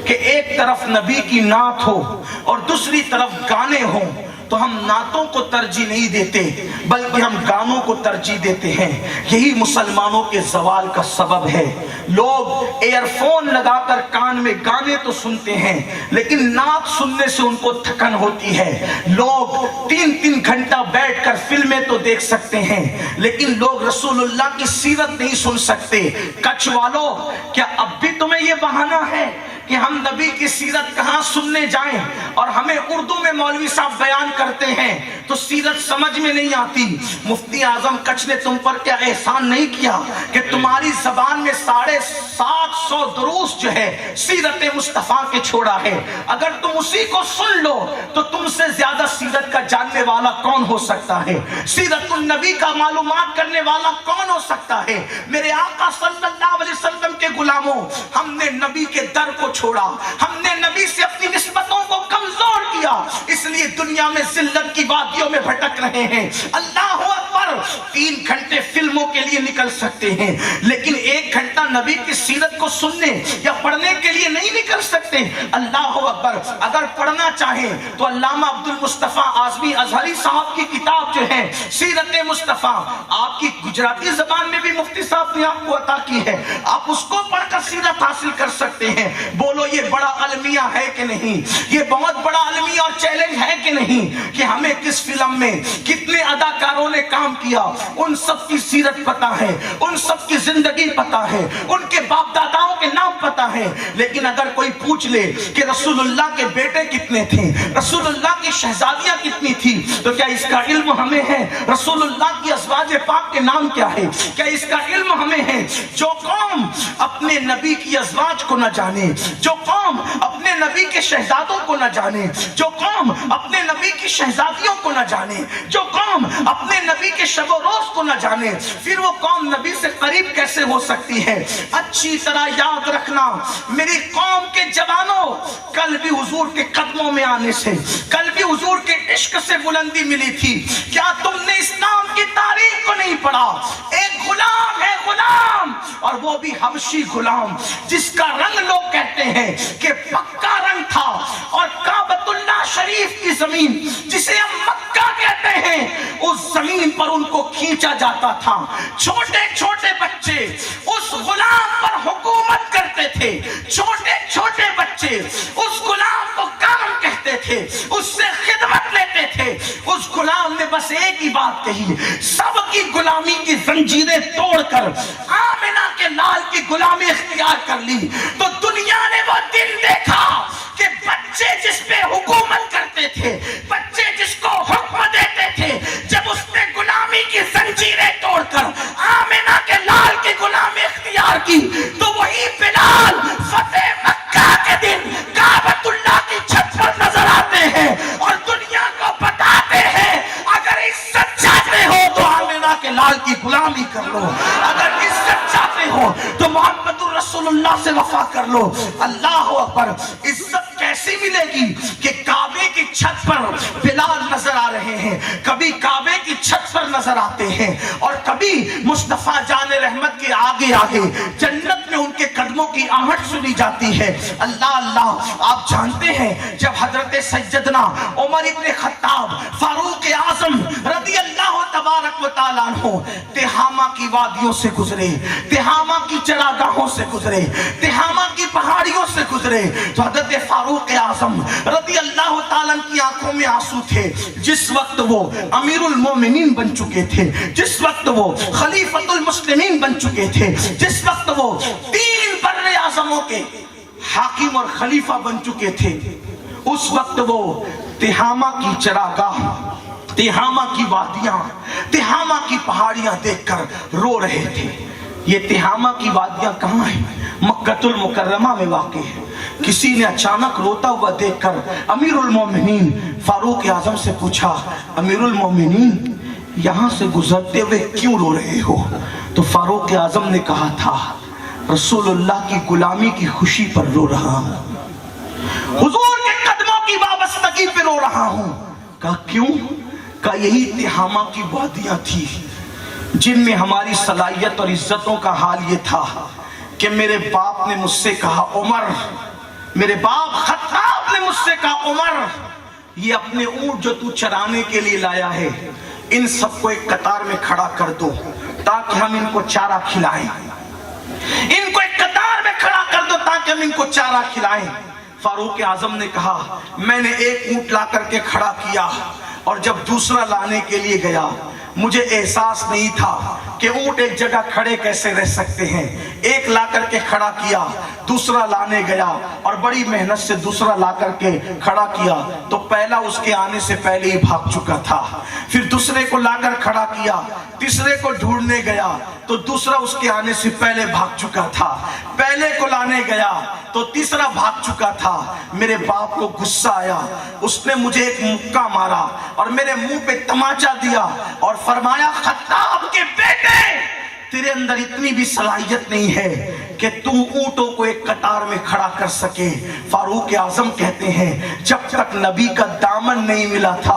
S2: کہ ایک طرف نبی کی نعت ہو اور دوسری طرف گانے ہوں تو ہم نعتوں کو ترجیح نہیں دیتے بلکہ ہم گانوں کو ترجیح دیتے ہیں۔ یہی مسلمانوں کے زوال کا سبب ہے۔ لوگ ایئر فون لگا کر کان میں گانے تو سنتے ہیں لیکن نعت سننے سے ان کو تھکن ہوتی ہے۔ لوگ 3 گھنٹہ بیٹھ کر فلمیں تو دیکھ سکتے ہیں لیکن لوگ رسول اللہ کی سیرت نہیں سن سکتے۔ کچھ والوں کیا اب بھی تمہیں یہ بہانہ ہے کہ ہم نبی کی سیرت کہاں سننے جائیں اور ہمیں اردو میں مولوی صاحب بیان کرتے ہیں تو سیرت سمجھ میں نہیں آتی؟ مفتی اعظم کچھ نے تم پر کیا احسان نہیں کیا کہ تمہاری زبان میں 750 دروس جو ہے سیرت مصطفیٰ کے چھوڑا ہے؟ اگر تم اسی کو سن لو تو تم سے زیادہ سیرت کا جاننے والا کون ہو سکتا ہے؟ سیرت النبی کا معلومات کرنے والا کون ہو سکتا ہے؟ میرے آقا صلی اللہ علیہ وسلم کے غلاموں، ہم نے نبی کے در کو چھوڑا، ہم نے نبی سے اپنی نسبتوں کو کمزور کیا، اس لیے دنیا میں ذلت کی وادیوں میں بھٹک رہے ہیں۔ اللہ اکبر، 3 گھنٹے فلموں کے لیے نکل سکتے ہیں لیکن 1 گھنٹہ نبی کی سیرت کو سننے یا پڑھنے کے لیے نہیں نکل سکتے۔ اللہ اکبر، اگر پڑھنا چاہیں تو علامہ عبد المصطفیٰ اعظمی ازہری صاحب کی کتاب جو ہے سیرت مصطفیٰ، آپ کی گجراتی زبان میں بھی مفتی صاحب نے آپ کو عطا کی ہے، آپ اس کو پڑھ کر سیرت حاصل کر سکتے ہیں۔ بولو یہ بڑا المیہ ہے کہ نہیں؟ یہ بہت بڑا المیہ اور چیلنج ہے کہ نہیں کہ ہمیں کس فلم میں کتنے اداکاروں نے کام کیا ان سب کی سیرت پتا ہے، ان سب کی زندگی پتا ہے، ان کے باپ داداؤں کے نام پتا ہے۔ لیکن اگر کوئی پوچھ لے کہ رسول اللہ کے بیٹے کتنے تھے، رسول اللہ کی شہزادیاں کتنی تھی، تو کیا اس کا علم ہمیں ہے؟ رسول اللہ کی ازواج پاک کے نام کیا ہے؟ کیا اس کا علم ہمیں ہے؟ جو قوم اپنے نبی کی ازواج کو نہ جانے، جو قوم اپنے نبی کے شہزادوں کو نہ جانے، جو قوم اپنے نبی کی شہزادیوں کو نہ جانے، جو قوم اپنے نبی کے شب و روز کو نہ جانے، پھر وہ قوم نبی سے قریب کیسے ہو سکتی ہے؟ اچھی طرح یاد رکھنا میری قوم کے جوانوں، کل بھی حضور کے قدموں میں آنے سے، کل بھی حضور کے عشق سے بلندی ملی تھی۔ کیا تم نے اسلام کی تاریخ کو نہیں پڑھا؟ ایک غلام ہے، غلام، اور وہ بھی حبشی غلام جس کا رنگ لوگ کہتے ہیں کہ پکا رنگ تھا، اور کعبۃ اللہ شریف کی زمین جسے ہم مکہ کہتے ہیں اس زمین پر ان کو کھینچا جاتا تھا۔ چھوٹے چھوٹے بچے اس غلام پر حکومت کرتے تھے۔ تھے، چھوٹے چھوٹے بچے اس غلام کو کام کہتے تھے، اس سے خدمت لیتے تھے۔ اس غلام نے بس ایک ہی بات کہی، سب کی غلامی کی زنجیریں توڑ کر آمنہ کے لال کی غلامی اختیار کر لی۔ تو دنیا نے وہ دن دیکھا کہ بچے جس پہ حکومت کرتے تھے، بچے جس کو حکم دیتے تھے، جب اس نے غلامی کی زنجیریں توڑ کر آمنہ کے لال کی غلامی اختیار کی، تو وہی بلال فتح مکہ کے دن کعبۃ اللہ کی چھت پر نظر آتے ہیں اور دنیا کو بتاتے ہیں اگر عزت چاہتے ہو تو آمنہ کے لال کی غلامی کر لو، اگر عزت چاہتے ہو تو محمد رسول اللہ سے وفا کر لو۔ اللہ اکبر! عزت کیسی ملے گی کہ کعبے کی چھت پر بلال نظر آ رہے ہیں، کبھی کعبے کی چھت پر نظر آتے ہیں اور کبھی مصطفیٰ جان رحمت کے آگے آگے جنت میں ان کے قدموں کی آہٹ سنی جاتی ہے۔ اللہ اللہ! آپ جانتے ہیں جب حضرت سیدنا عمر ابن خطاب فاروق اعظم رضی اللہ تبارک و تعالیٰ عنہ تہامہ کی وادیوں سے گزرے، تہامہ کی چراگاہوں سے گزرے، تہامہ کی پہاڑیوں سے گزرے، تو حضرت فاروق اعظم رضی اللہ تعالیٰ کی آنکھوں میں آنسو تھے۔ جس وقت وہ امیر المومنین بن چکے تھے، جس وقت وہ خلیفۃ المسلمین بن چکے تھے، جس وقت وہ 3 بر اعظموں کے حاکم اور خلیفہ بن چکے تھے، اس وقت وہ تہامہ کی چراگاہ، تہامہ کی وادیاں، تہامہ کی پہاڑیاں دیکھ کر رو رہے تھے۔ یہ تہامہ کی وادیاں کہاں ہیں؟ مکہ المکرمہ میں واقع ہے۔ کسی نے اچانک روتا ہوا دیکھ کر امیر المومنین فاروق اعظم سے پوچھا، امیر المومنین یہاں سے گزرتے ہوئے کیوں رو رہے ہو؟ تو فاروق اعظم نے کہا تھا، رسول اللہ کی غلامی کی خوشی پر رو رہا ہوں، حضور کے قدموں کی وابستگی پہ رو رہا ہوں۔ کہا کیوں؟ کہا یہی تہامہ کی وادیاں تھی جن میں ہماری صلاحیت اور عزتوں کا حال یہ تھا کہ میرے باپ نے مجھ سے کہا عمر، میرے باپ خطاب نے مجھ سے کہا عمر، یہ اپنے اونٹ جو تو چرانے کے لیے لایا ہے ان سب کو ایک قطار میں کھڑا کر دو تاکہ ہم ان کو چارہ کھلائیں، ان کو ایک قطار میں کھڑا کر دو تاکہ ہم ان کو چارہ کھلائیں۔ فاروق اعظم نے کہا میں نے ایک اونٹ لا کر کے کھڑا کیا اور جب دوسرا لانے کے لیے گیا مجھے احساس نہیں تھا کہ اونٹ ایک جگہ کھڑے کیسے رہ سکتے ہیں۔ ایک لا کر کے کھڑا کیا، دوسرا لانے گیا اور بڑی محنت سے دوسرا لا کر کے کھڑا کیا تو پہلا اس کے آنے سے پہلے ہی بھاگ چکا تھا۔ پھر دوسرے کو لا کر کھڑا کیا، تیسرے کو ڈھونڈنے گیا تو دوسرا اس کے آنے سے پہلے بھاگ چکا تھا۔ پہلے کو لانے گیا تو تیسرا بھاگ چکا تھا۔ میرے باپ کو غصہ آیا، اس نے مجھے ایک مکہ مارا اور میرے منہ پہ تماچا دیا اور فرمایا خطاب کے بیٹے تیرے اندر اتنی بھی صلاحیت نہیں ہے کہ تو اونٹوں کو ایک قطار میں کھڑا کر سکے۔ فاروق اعظم کہتے ہیں جب تک نبی کا دامن نہیں ملا تھا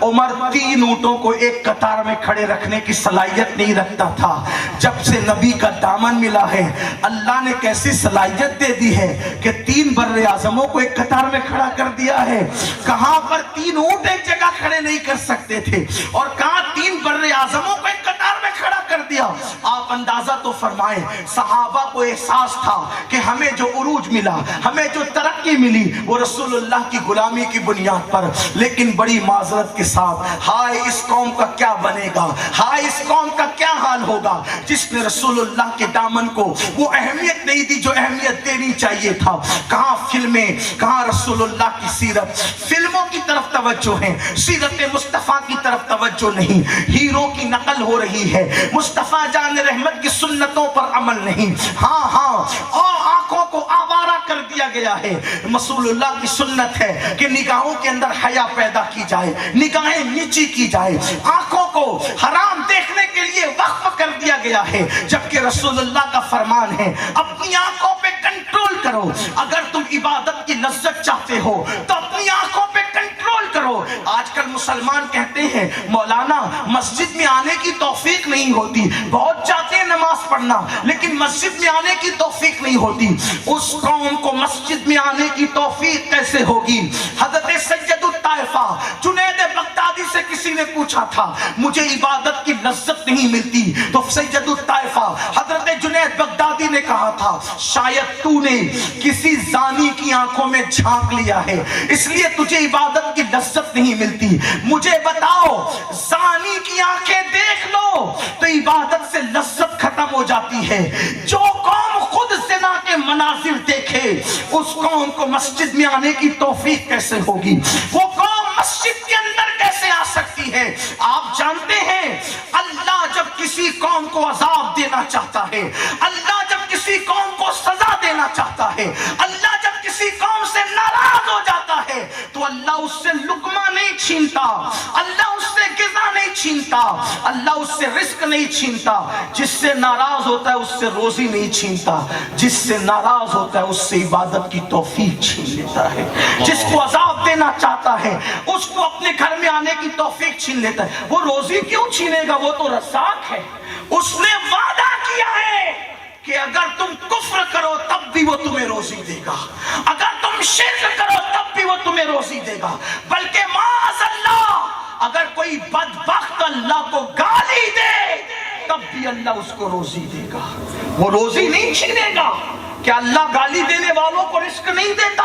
S2: عمر 3 اونٹوں کو ایک قطار میں کھڑے رکھنے کی صلاحیت نہیں رکھتا تھا۔ جب سے نبی کا دامن ملا ہے اللہ نے کیسی صلاحیت دے دی ہے کہ 3 بر اعظموں کو ایک قطار میں کھڑا کر دیا ہے۔ کہاں پر 3 اونٹ ایک جگہ کھڑے نہیں کر سکتے تھے اور کہاں 3 بر اعظموں کو ایک قطار میں کھڑا کر دیا۔ آپ اندازہ تو فرمائیں صحابہ کو احساس تھا کہ ہمیں جو عروج ملا، ہمیں جو ترقی ملی وہ رسول اللہ کی غلامی کی بنیاد پر، لیکن بڑی معذرت کے ساتھ ہائے اس قوم کا کیا بنے گا، ہائے اس قوم کا کیا حال ہوگا جس نے رسول اللہ کے دامن کو وہ اہمیت نہیں دی جو اہمیت دینی چاہیے تھا۔ کہاں فلمیں، کہاں رسول اللہ کی سیرت، فلموں کی طرف توجہ ہے، سیرت مصطفیٰ کی طرف توجہ نہیں، ہیرو کی نقل ہو رہی ہے، مصطفیٰ جان رحمت کی سنتوں پر عمل نہیں۔ ہاں اور آنکھوں کو آوارہ کر دیا گیا ہے۔ رسول اللہ کی سنت ہے کہ نگاہوں کے اندر حیا پیدا کی جائے، نگاہیں نیچی کی جائے، آنکھوں کو حرام دیکھنے کے لیے وقف کر دیا گیا ہے، جبکہ رسول اللہ کا فرمان ہے اپنی آنکھوں پہ کنٹرول کرو۔ اگر تم عبادت کی لذت چاہتے ہو تو اپنی آنکھوں پہ کنٹرول کرو۔ آج کل مسلمان کہتے ہیں مولانا مسجد میں آنے کی توفیق نہیں ہوتی، بہت چاہتے ہیں نماز پڑھنا لیکن مسجد میں آنے کی توفیق نہیں ہوتی۔ اس قوم کو مسجد میں آنے کی توفیق کیسے ہوگی؟ حضرت سید الطائفہ جنید بغدادی بغدادی سے کسی نے پوچھا تھا مجھے عبادت کی لذت نہیں ملتی، تو سید الطائفہ حضرت جنید بغدادی نے کہا تھا شاید تو نے کسی زانی کی آنکھوں میں جھانک لیا ہے اس لیے تجھے عبادت کی لذت نہیں ملتی۔ مجھے بتاؤ زانی کی آنکھیں دیکھ لو تو عبادت سے لذت ختم ہو جاتی ہے۔ جو قوم خود زنا کے مناظر دیکھے اس قوم کو مسجد میں آنے کی توفیق کیسے ہوگی؟ وہ قوم مسجد کے اندر کیسے آ سکتی ہے؟ آپ جانتے ہیں اللہ جب کسی قوم کو عذاب دینا چاہتا ہے، اللہ جب کسی قوم کو سزا دینا چاہتا ہے، اللہ جب کسی قوم سے ناراض ہو جاتا ہے تو اللہ اس سے لقمہ نہیں چھینتا، اللہ اس سے غذا نہیں چھینتا، اللہ اس سے رزق نہیں چھینتا۔ جس سے ناراض ہوتا ہے اس سے روزی نہیں چھینتا، جس سے ناراض ہوتا ہے اس سے عبادت کی توفیق چھین لیتا ہے۔ جس کو عذاب دینا چاہتا ہے اس کو اپنے گھر میں آنے کی توفیق چھین لیتا ہے۔ وہ روزی کیوں چھینے گا؟ وہ تو رزاق ہے۔ اس نے وعدہ کیا ہے کہ اگر تم کفر کرو تب بھی وہ تمہیں روزی دے گا، اگر تم شرک کرو تب بھی وہ تمہیں روزی دے گا، بلکہ معاذ اللہ اگر کوئی بدبخت اللہ کو گالی دے تب بھی اللہ اس کو روزی دے گا، وہ روزی نہیں چھینے گا۔ کیا اللہ گالی دینے والوں کو رزق نہیں دیتا؟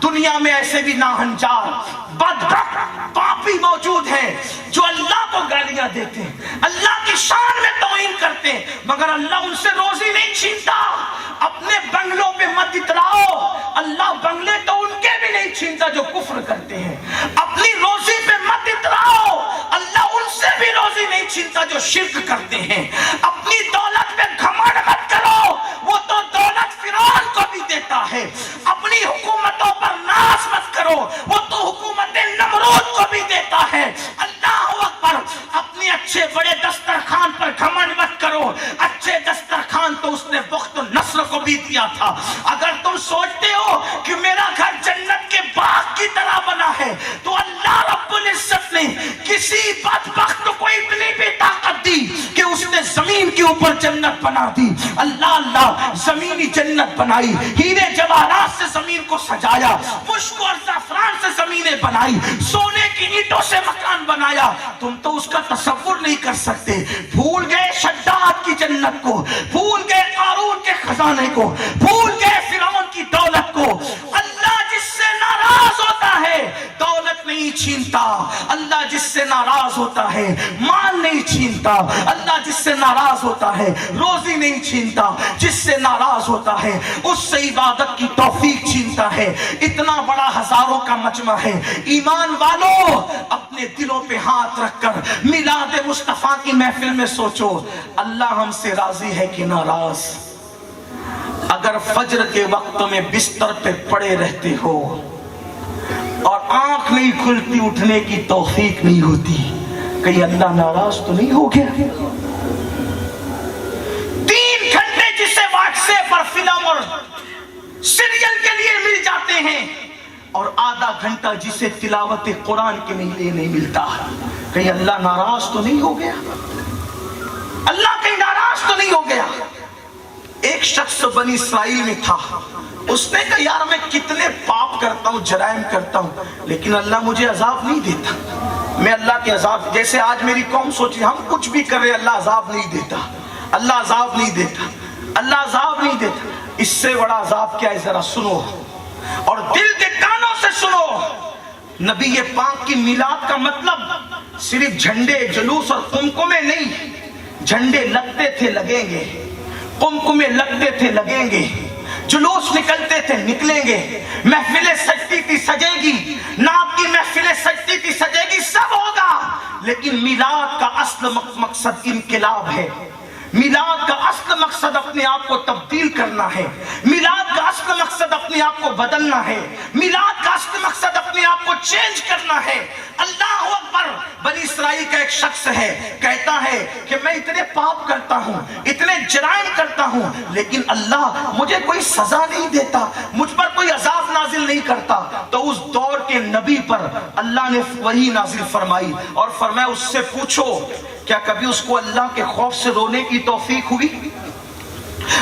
S2: دنیا میں ایسے بھی ناہنجار بدبخت پاپی موجود ہیں جو اللہ کو گالیاں دیتے ہیں، اللہ کی شان میں توہین کرتے ہیں، مگر اللہ ان سے روزی نہیں چھینتا۔ اپنے بنگلوں پہ مت اتراؤ، اللہ بنگلے تو ان کے بھی نہیں چھینتا جو کفر کرتے ہیں۔ اپنی روزی پہ مت اتراؤ، اللہ ان سے بھی روزی نہیں چھینتا جو شرک کرتے ہیں۔ اپنی دولت پہ گھمنڈ مت کرو، وہ تو دولت فرعون کو بھی دیتا ہے۔ اپنی حکومتوں پر ناز مت کرو، وہ تو حکومت نمرود کو بھی دیتا ہے۔ اللہ اکبر۔ اپنے اچھے بڑے دسترخوان پر گھمنڈ مت کرو، اچھے دسترخوان تو اس نے بخت النصر کو بھی دیا تھا۔ اگر تم سوچتے ہو کہ میرا گھر جنت کے باغ کی طرح بنا ہے تو اللہ رب العزت نے کسی بدبخت کو اتنی بھی طاقت دی کہ اس نے زمین کے اوپر جنت بنا دی۔ اللہ زمینی جنت بنائی، ہیرے جواہرات سے زمین کو سجایا، مشک اور زعفران سے زمینیں بنائی، سونے کی اینٹوں سے مکان بنایا۔ تم تو اس کا تصور نہیں کر سکتے۔ بھول گئے شداد کی جنت کو، بھول گئے قارون کے خزانے کو، بھول گئے فرعون کی دولت کو۔ اللہ جس سے ناراض ہوتا ہے دولت نہیں چھینتا، اللہ جس سے ناراض ہوتا ہے مال نہیں چھینتا، اللہ جس سے ناراض ہوتا ہے روزی نہیں چھینتا، جس سے ناراض ہوتا ہے اس سے عبادت کی توفیق چھینتا ہے۔ اتنا بڑا ہزاروں کا مجمع ہے، ایمان والوں اپنے دلوں پہ ہاتھ رکھ کر میلاد مصطفیٰ کی محفل میں سوچو اللہ ہم سے راضی ہے کہ ناراض؟ اگر فجر کے وقت میں بستر پہ پڑے رہتے ہو اور آنکھ نہیں کھلتی، اٹھنے کی توفیق نہیں ہوتی، کہیں اللہ ناراض تو نہیں ہو گیا؟ 3 گھنٹے جسے واٹس ایپ پر فلم اور سیریل کے لیے مل جاتے ہیں اور آدھا گھنٹہ جسے تلاوت قرآن کے لیے نہیں ملتا، کہیں اللہ ناراض تو نہیں ہو گیا؟ اللہ کہیں ناراض تو نہیں ہو گیا؟ ایک شخص بنی اسرائیل میں تھا، اس نے کہا یار میں کتنے پاپ کرتا ہوں، جرائم کرتا ہوں، لیکن اللہ مجھے عذاب نہیں دیتا۔ میں اللہ کے عذاب، جیسے آج میری قوم سوچی ہم کچھ بھی کر رہے اللہ عذاب نہیں دیتا، اللہ عذاب نہیں دیتا، اللہ عذاب نہیں دیتا۔ اس سے بڑا عذاب کیا ہے ذرا سنو اور دل کے کانوں سے سنو۔ نبی پاک کی میلاد کا مطلب صرف جھنڈے جلوس اور قمقمے نہیں، جھنڈے لگتے تھے لگیں گے، قمقمے لگتے تھے لگیں گے، جلوس نکلتے تھے نکلیں گے، محفلیں سجتی تھی سجے گی، نعت کی محفلیں سجتی تھی سجے گی، سب ہوگا، لیکن میلاد کا اصل مقصد انقلاب ہے۔ میلاد کا اصل مقصد اپنے آپ کو تبدیل کرنا ہے، میلاد کا اصل مقصد اپنے آپ کو بدلنا ہے، میلاد کا اصل مقصد اپنے آپ کو چینج کرنا ہے۔ اللہ اکبر۔ بنی اسرائیل کا ایک شخص ہے، کہتا ہے کہ میں اتنے پاپ کرتا ہوں، اتنے جرائم کرتا ہوں، لیکن اللہ مجھے کوئی سزا نہیں دیتا، مجھ پر کوئی عذاب نازل نہیں کرتا۔ تو اس دور کے نبی پر اللہ نے وحی نازل فرمائی اور فرمایا اس سے پوچھو کیا کبھی اس کو اللہ کے خوف سے رونے کی توفیق ہوئی؟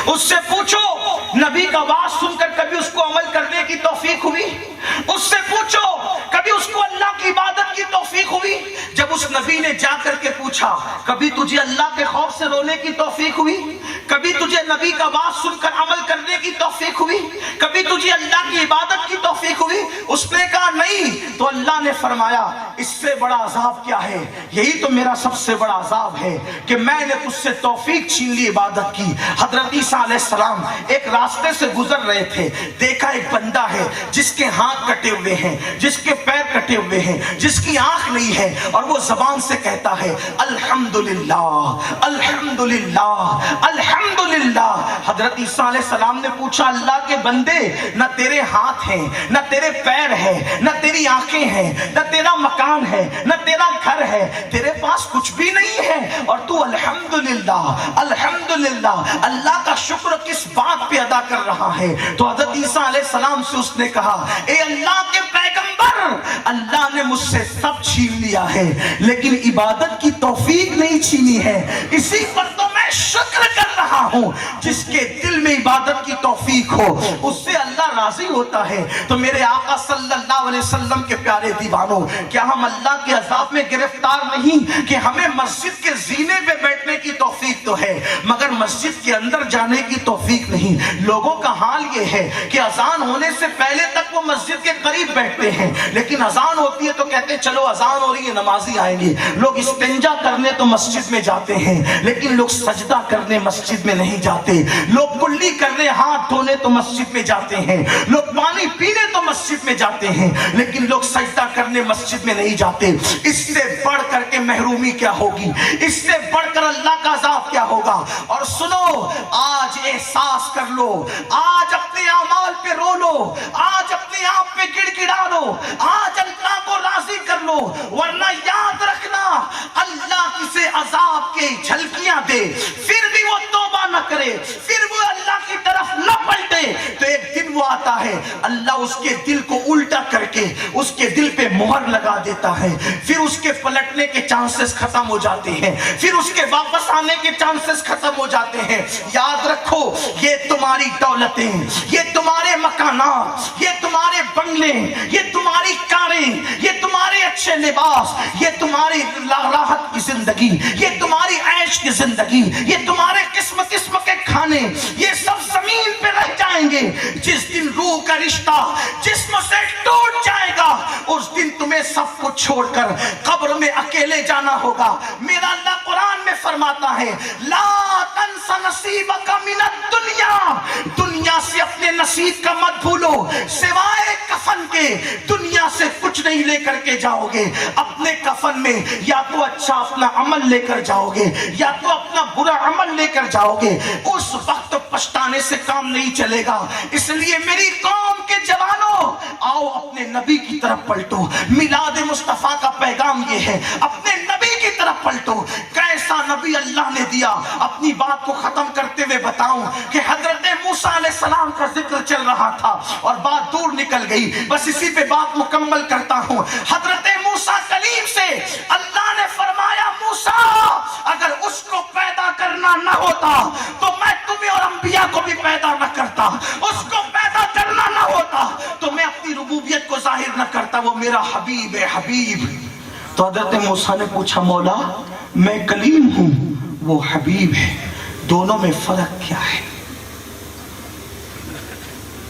S2: اس سے پوچھو نبی کا آواز سن کر کبھی اس کو عمل کرنے کی توفیق ہوئی؟ اس سے پوچھو کبھی اس کو اللہ کی عبادت کی توفیق ہوئی؟ اس نبی نے جا کر کے پوچھا کبھی تجھے اللہ کے خوف سے رونے کی توفیق ہوئی؟ کبھی تجھے نبی کا بات سن کر عمل کرنے کی توفیق ہوئی؟ کبھی تجھے اللہ کی عبادت کی توفیق ہوئی؟ اس نے کہا نہیں۔ تو اللہ نے فرمایا اس سے بڑا عذاب کیا ہے؟ یہی تو میرا سب سے بڑا عذاب ہے کہ میں نے تجھ سے توفیق چھین لی عبادت کی۔ حضرت عیسیٰ علیہ السلام ایک راستے سے گزر رہے تھے، دیکھا ایک بندہ ہے جس کے ہاتھ کٹے ہوئے ہیں، جس کے پیر کٹے ہوئے ہیں، جس کی آنکھ نہیں ہے، اور وہ زبان سے کہتا ہے الحمدللہ الحمدللہ الحمدللہ۔ حضرت عیسیٰ علیہ السلام نے پوچھا اللہ کے بندے، نہ تیرے ہاتھ ہیں، نہ تیرے پیر ہیں، نہ تیری آنکھیں ہیں، نہ تیرا مکان ہے، نہ تیرا گھر ہے، تیرے پاس کچھ بھی نہیں ہے، اور تو الحمدللہ الحمدللہ اللہ کا شکر کس بات پہ ادا کر رہا ہے؟ تو حضرت عیسیٰ علیہ السلام سے اس نے کہا اے اللہ کے پیغمبر، اللہ نے مجھ سے سب چھین لیا ہے لیکن عبادت کی توفیق نہیں چھینی ہے، اسی پر تو میں شکر کر رہا ہوں۔ جس کے دل میں عبادت کی توفیق ہو اس سے اللہ راضی ہوتا ہے۔ تو میرے آقا صلی اللہ علیہ وسلم کے پیارے دیوانوں، کیا ہم اللہ کے عذاب میں گرفتار نہیں کہ ہمیں مسجد کے زینے پہ بیٹھنے کی توفیق تو ہے مگر مسجد کے اندر جانے کی توفیق نہیں؟ لوگوں کا حال یہ ہے کہ اذان ہونے سے پہلے تک وہ مسجد کے قریب بیٹھتے ہیں، لیکن اذان ہوتی ہے تو کہتے ہیں چلو اذان ہو رہی ہے نمازی آئیں گے۔ لوگ استنجا کرنے تو مسجد میں جاتے ہیں لیکن لوگ سجدہ کرنے مسجد میں نہیں جاتے، لوگ کلی کرنے ہاتھ دھونے تو مسجد میں جاتے ہیں، لوگ پانی پینے تو مسجد میں جاتے ہیں لیکن لوگ سجدہ کرنے مسجد میں نہیں جاتے۔ اس سے بڑھ کر کے محرومی کیا ہوگی؟ اس سے بڑھ کر اللہ کا عذاب کیا ہوگا؟ اور سنو، آج احساس کر لو، آج اپنے اعمال پہ رو لو، آج اپنے آپ پہ گڑ گڑا لو، آج اللہ کو راضی کر لو، ورنہ یاد رکھنا اللہ کسے عذاب کے جھلکیاں دے پھر بھی وہ توبہ نہ کرے، پھر وہ اللہ کی طرف نہ پلٹے تو ایک دن وہ آتا ہے اللہ اس کے دل کو الٹا کر کے اس کے دل پہ مہر لگا دیتا ہے، پھر اس کے پلٹنے کے چانسز ختم ہو جاتے ہیں، پھر اس کے واپس آنے کے چانسز ختم ہو جاتے ہیں۔ یاد رکھو یہ تمہاری دولتیں، یہ تمہارے مکانات، یہ تمہارے بنگلے، یہ تمہاری کاریں، یہ تمہارے اچھے لباس، یہ تمہاری راحت کی زندگی، یہ تمہاری عیش کی زندگی، یہ تمہارے قسم قسم کے کھانے، یہ سب زمین پہ رہ جائیں گے۔ جس دن روح کا رشتہ جسم سے ٹوٹ جائے گا اس دن تمہیں سب کو چھوڑ کر قبر میں اکیلے جانا ہوگا۔ میرا اللہ قرآن میں فرماتا ہے لا تنس نصیبک من الدنیا، دنیا سے اپنے نصیب کا مت بھولو، سوائے کفن کے دنیا سے کچھ نہیں لے کر کے جاؤ گے۔ اپنے کفن میں یا تو اچھا اپنا عمل لے کر جاؤ گے یا تو اپنا برا عمل لے کر جاؤ گے، اس وقت پچھتانے سے کام نہیں چلے گا۔ اس لیے میری قوم کے جوانوں، آؤ اپنے نبی کی طرف پلٹو۔ میلاد مصطفیٰ کا پیغام یہ ہے، اپنے نبی کی طرف پلٹو۔ کیسا نبی اللہ نے دیا؟ اپنی بات کو ختم کرتے ہوئے بتاؤں کہ حضرت موسیٰ علیہ السلام کا ذکر چل رہا تھا اور بات دور نکل گئی، بس اسی پہ بات مکمل کرتا ہوں۔ حضرت موسیٰ کلیم سے اللہ نے فرمایا موسیٰ اگر اس کو پیدا کرنا نہ ہوتا تو میں تمہیں اور انبیاء کو بھی پیدا نہ کرتا، اس کو پیدا کرنا نہ ہوتا تو میں اپنی ربوبیت کو ظاہر نہ کرتا، وہ میرا حبیب ہے حبیب۔ تو حضرت موسیٰ نے پوچھا مولا میں کلیم ہوں وہ حبیب ہے، دونوں میں فرق کیا ہے؟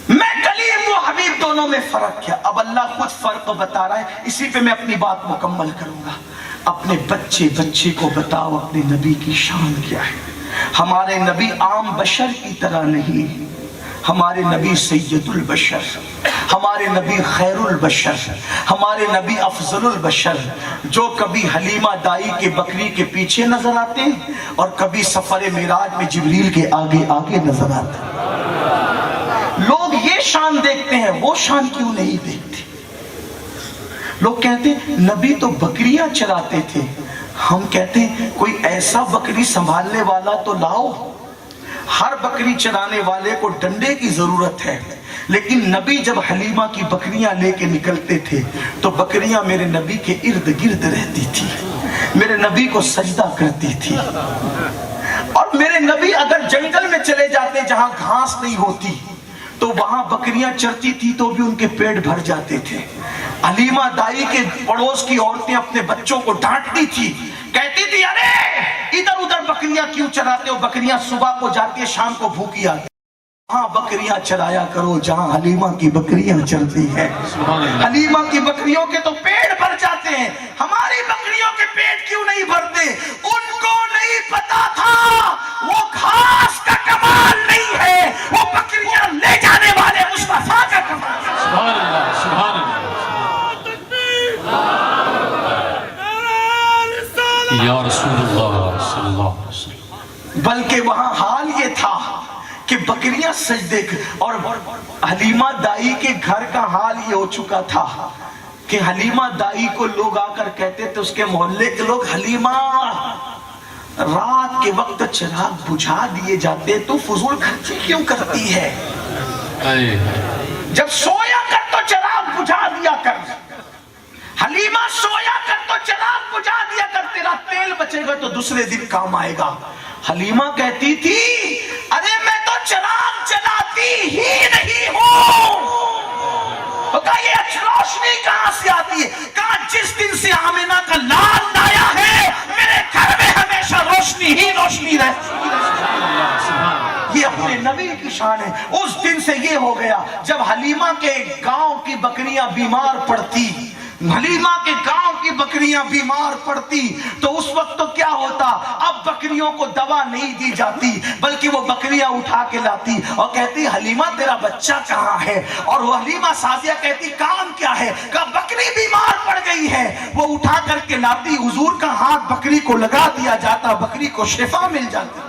S2: میں کلیم وہ حبیب، دونوں میں فرق کیا؟ اب اللہ خود فرق بتا رہا ہے، اسی پہ میں اپنی بات مکمل کروں گا۔ اپنے بچے کو بتاؤ اپنے نبی کی شان کیا ہے۔ ہمارے نبی عام بشر کی طرح نہیں، ہمارے نبی سید البشر، ہمارے نبی خیر البشر، ہمارے نبی افضل البشر، جو کبھی حلیمہ دائی کے بکری کے پیچھے نظر آتے ہیں اور کبھی سفر معراج میں جبریل کے آگے آگے نظر آتے ہیں۔ لوگ یہ شان دیکھتے ہیں، وہ شان کیوں نہیں دیکھتے؟ لوگ کہتے ہیں نبی تو بکریاں چراتے تھے، ہم کہتے ہیں کوئی ایسا بکری سنبھالنے والا تو لاؤ۔ ہر بکری چرانے والے کو ڈنڈے کی ضرورت ہے، لیکن نبی جب حلیمہ کی بکریاں لے کے نکلتے تھے تو بکریاں میرے نبی کے ارد گرد رہتی تھی، میرے نبی کو سجدہ کرتی تھی۔ اور میرے نبی اگر جنگل میں چلے جاتے جہاں گھاس نہیں ہوتی تو وہاں بکریاں چرتی تھی تو بھی ان کے پیٹ بھر جاتے تھے۔ حلیمہ دائی کے پڑوس کی عورتیں اپنے بچوں کو ڈانٹتی تھی، کہتی تھی ارے ادھر ادھر بکریاں کیوں چراتے ہو، بکریاں صبح کو جاتی ہے شام کو بھوکی آتی، وہاں بکریاں چرایا کرو جہاں حلیمہ کی بکریاں چرتی ہیں۔ حلیمہ کی بکریوں کے تو پیٹ بھر جاتے ہیں، ہماری بکریوں کے پیٹ کیوں نہیں بھرتے؟ ان کو نہیں پتا تھا وہ گھاس کا کمال نہیں ہے، وہ بکریاں لے جانے والے مصطفیٰ کا کمال ہے۔
S1: سبحان اللہ، سبحان اللہ، یا رسول اللہ صلی اللہ علیہ وسلم۔
S2: بلکہ وہاں حال یہ تھا کہ بکریاں سجدے اور حلیمہ دائی کے گھر کا حال یہ ہو چکا تھا کہ حلیمہ دائی کو لوگ آ کر کہتے تھے، اس کے محلے کے لوگ، حلیمہ رات کے وقت چراغ بجھا دیے جاتے تو فضول خرچی کیوں کرتی ہے؟ جب سویا کر تو چراغ بجھا دیا کر، حلیمہ سویا کر تو چراغ بجھا دیا کر، تیرا تیل بچے گا تو دوسرے دن کام آئے گا۔ حلیمہ کہتی تھی ارے میں تو چراغ جلاتی ہی نہیں ہوں۔ کہا یہ روشنی کہاں سے آتی ہے؟ کہا جس دن سے آمنہ کا لال لایا ہے میرے گھر میں ہمیشہ روشنی ہی روشنی رہتی ہے۔ یہ اپنے نبی کی شان ہے۔ اس دن سے یہ ہو گیا جب حلیمہ کے گاؤں کی بکریاں بیمار پڑتی، حلیمہ کے گاؤں کی بکریاں بیمار پڑتی تو اس وقت تو کیا ہوتا، اب بکریوں کو دوا نہیں دی جاتی بلکہ وہ بکریاں اٹھا کے لاتی اور کہتی حلیمہ تیرا بچہ کہاں ہے؟ اور وہ حلیمہ سعدیہ کہتی کام کیا ہے؟ کہا بکری بیمار پڑ گئی ہے۔ وہ اٹھا کر کے لاتی، حضور کا ہاتھ بکری کو لگا دیا جاتا، بکری کو شفا مل جاتی۔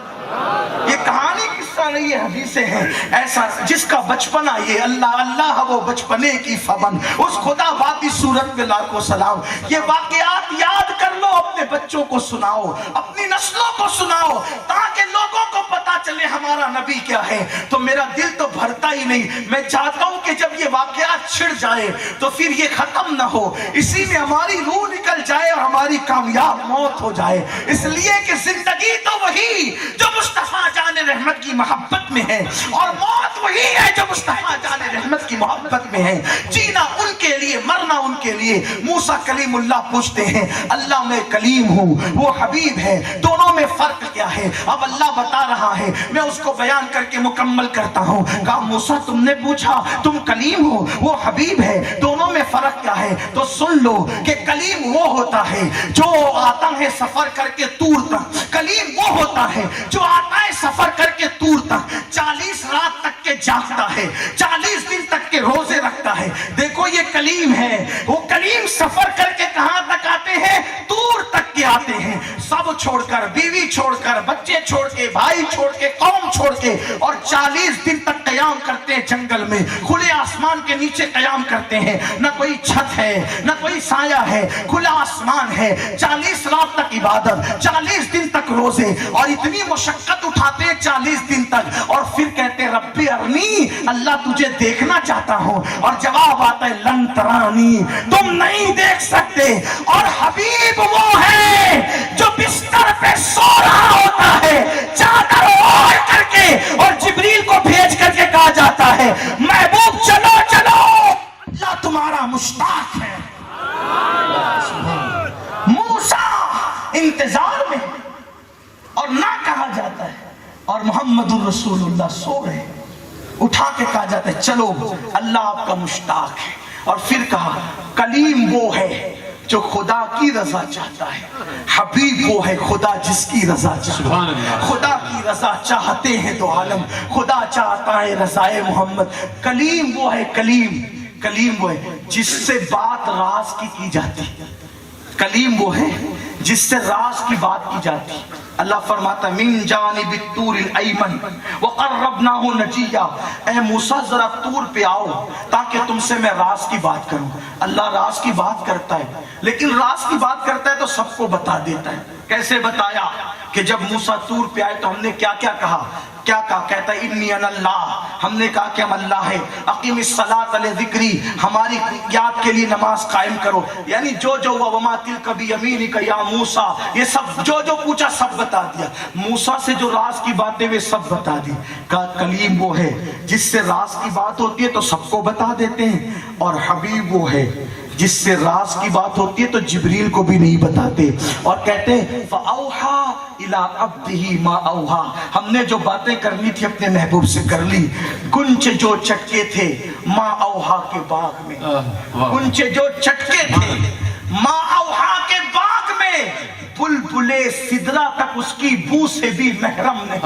S2: یہ کہانی قصہ نہیں ہے، حدیثیں ہیں۔ ایسا جس کا بچپنا یہ اللہ اللہ وہ بچپنے کی فبن، اس خدا باتی صورت میں لاکھوں سلام۔ یہ واقعات یاد کر لو، اپنے بچوں کو سناؤ، اپنی نسلوں کو سناؤ تاکہ لوگوں کو پتا چلے ہمارا نبی کیا ہے۔ تو میرا دل تو بھرتا ہی نہیں، میں چاہتا ہوں کہ جب یہ واقعات چھڑ جائے تو پھر یہ ختم نہ ہو، اسی میں ہماری روح نکل جائے اور ہماری کامیاب موت ہو جائے۔ اس لیے کہ زندگی تو وہی جو مصطفیٰ جان رحمت کی محبت میں ہے، اور موت وہی ہے جو مصطفیٰ جان رحمت کی محبت میں ہے۔ جینا ان کے لیے، مرنا ان کے لیے۔ موسیٰ کلیم اللہ پوچھتے ہیں اللہ میں کلیم ہوں وہ حبیب ہے، دونوں میں فرق کیا ہے؟ اب اللہ بتا رہا ہے، میں اس کو بیان کر کے مکمل کرتا ہوں۔ کہا موسیٰ تم نے پوچھا تم کلیم ہو وہ حبیب ہے، دونوں میں فرق کیا ہے؟ تو سن لو کہ کلیم وہ ہوتا ہے جو آتا ہے سفر کر کے طور تک، کلیم وہ ہوتا ہے جو آتا ہے سفر کر کے طور تک، 40 رات تک کے جاگتا ہے، 40 دن تک کے روزے رکھتا ہے۔ دیکھو یہ کلیم ہے، وہ کلیم سفر کر کے کہاں تک آتے ہیں؟ طور تک کے آتے ہیں، سب چھوڑ کر، بیوی چھوڑ کر، بچے چھوڑ کے، بھائی چھوڑ کے، قوم چھوڑ کے، اور 40 دن تک قیام کرتے ہیں جنگل میں، کھلے آسمان کے نیچے قیام کرتے ہیں، نہ کوئی چھت ہے نہ کوئی سایہ ہے، کھلا آسمان ہے، 40 رات تک عبادت، 40 دن تک روزے، اور اتنی مشقت اٹھاتے ہیں 40 دن تک، اور پھر کہتے ہیں رب ارنی، اللہ تجھے دیکھنا چاہتا ہوں، اور جواب آتا ہے لن ترانی، تم نہیں دیکھ سکتے۔ اور حبیب وہ ہے جو بستر پہ سو رہا ہوتا ہے، چادر اوڑھ کر کے، اور جبریل کو بھیج کر کے کہا جاتا ہے محبوب چلو چلو اللہ تمہارا مشتاق ہے۔ موسیٰ انتظار میں، اور نہ کہا جاتا ہے، اور محمد الرسول اللہ سو رہے، اٹھا کے کہا جاتا ہے چلو اللہ آپ کا مشتاق ہے۔ اور پھر کہا کلیم وہ ہے جو خدا کی رضا چاہتا ہے، حبیب وہ ہے خدا جس کی رضا چاہتا ہے۔ خدا کی رضا چاہتے ہیں تو عالم، خدا چاہتا ہے رضائے محمد۔ کلیم وہ ہے، کلیم وہ ہے جس سے بات راز کی جاتی ہے، کلیم وہ ہے جس سے راز کی بات کی جاتی۔ اللہ فرماتا من جانب الطور الایمن وقربناہ نجیہ، اے موسیٰ ذرا طور پہ آؤ تاکہ تم سے میں راز کی بات کروں۔ اللہ راز کی بات کرتا ہے، لیکن راز کی بات کرتا ہے تو سب کو بتا دیتا ہے۔ کیسے بتایا کہ جب موسیٰ طور پہ آئے تو ہم نے کیا کیا کہا؟ کہتا ہے انی انا اللہ، ہم نے کہا کہ ہم اللہ ہے۔ اقیم الصلاۃ لذکری، ہماری یاد کے لیے نماز قائم کرو، یعنی جو وما تلک بیمینک یا موسیٰ، یہ سب جو پوچھا سب بتا دیا۔ موسیٰ سے جو راز کی باتیں وہ سب بتا دی۔ کہا کلیم وہ ہے جس سے راز کی بات ہوتی ہے تو سب کو بتا دیتے ہیں، اور حبیب وہ ہے جس سے راز کی بات ہوتی ہے تو جبریل کو بھی نہیں بتاتے، اور کہتے ہیں فَأَوْحَا إِلَىٰ عَبْدِهِ مَا أَوْحَا، ہم نے جو باتیں کرنی تھی اپنے محبوب سے کر لی۔ گنچے جو چٹکے تھے ماں اوہا کے باغ میں، گنچے جو چٹکے تھے ماں اوہا کے باغ میں، بلبلے سدرا تک اس کی بو سے بھی محرم نہیں،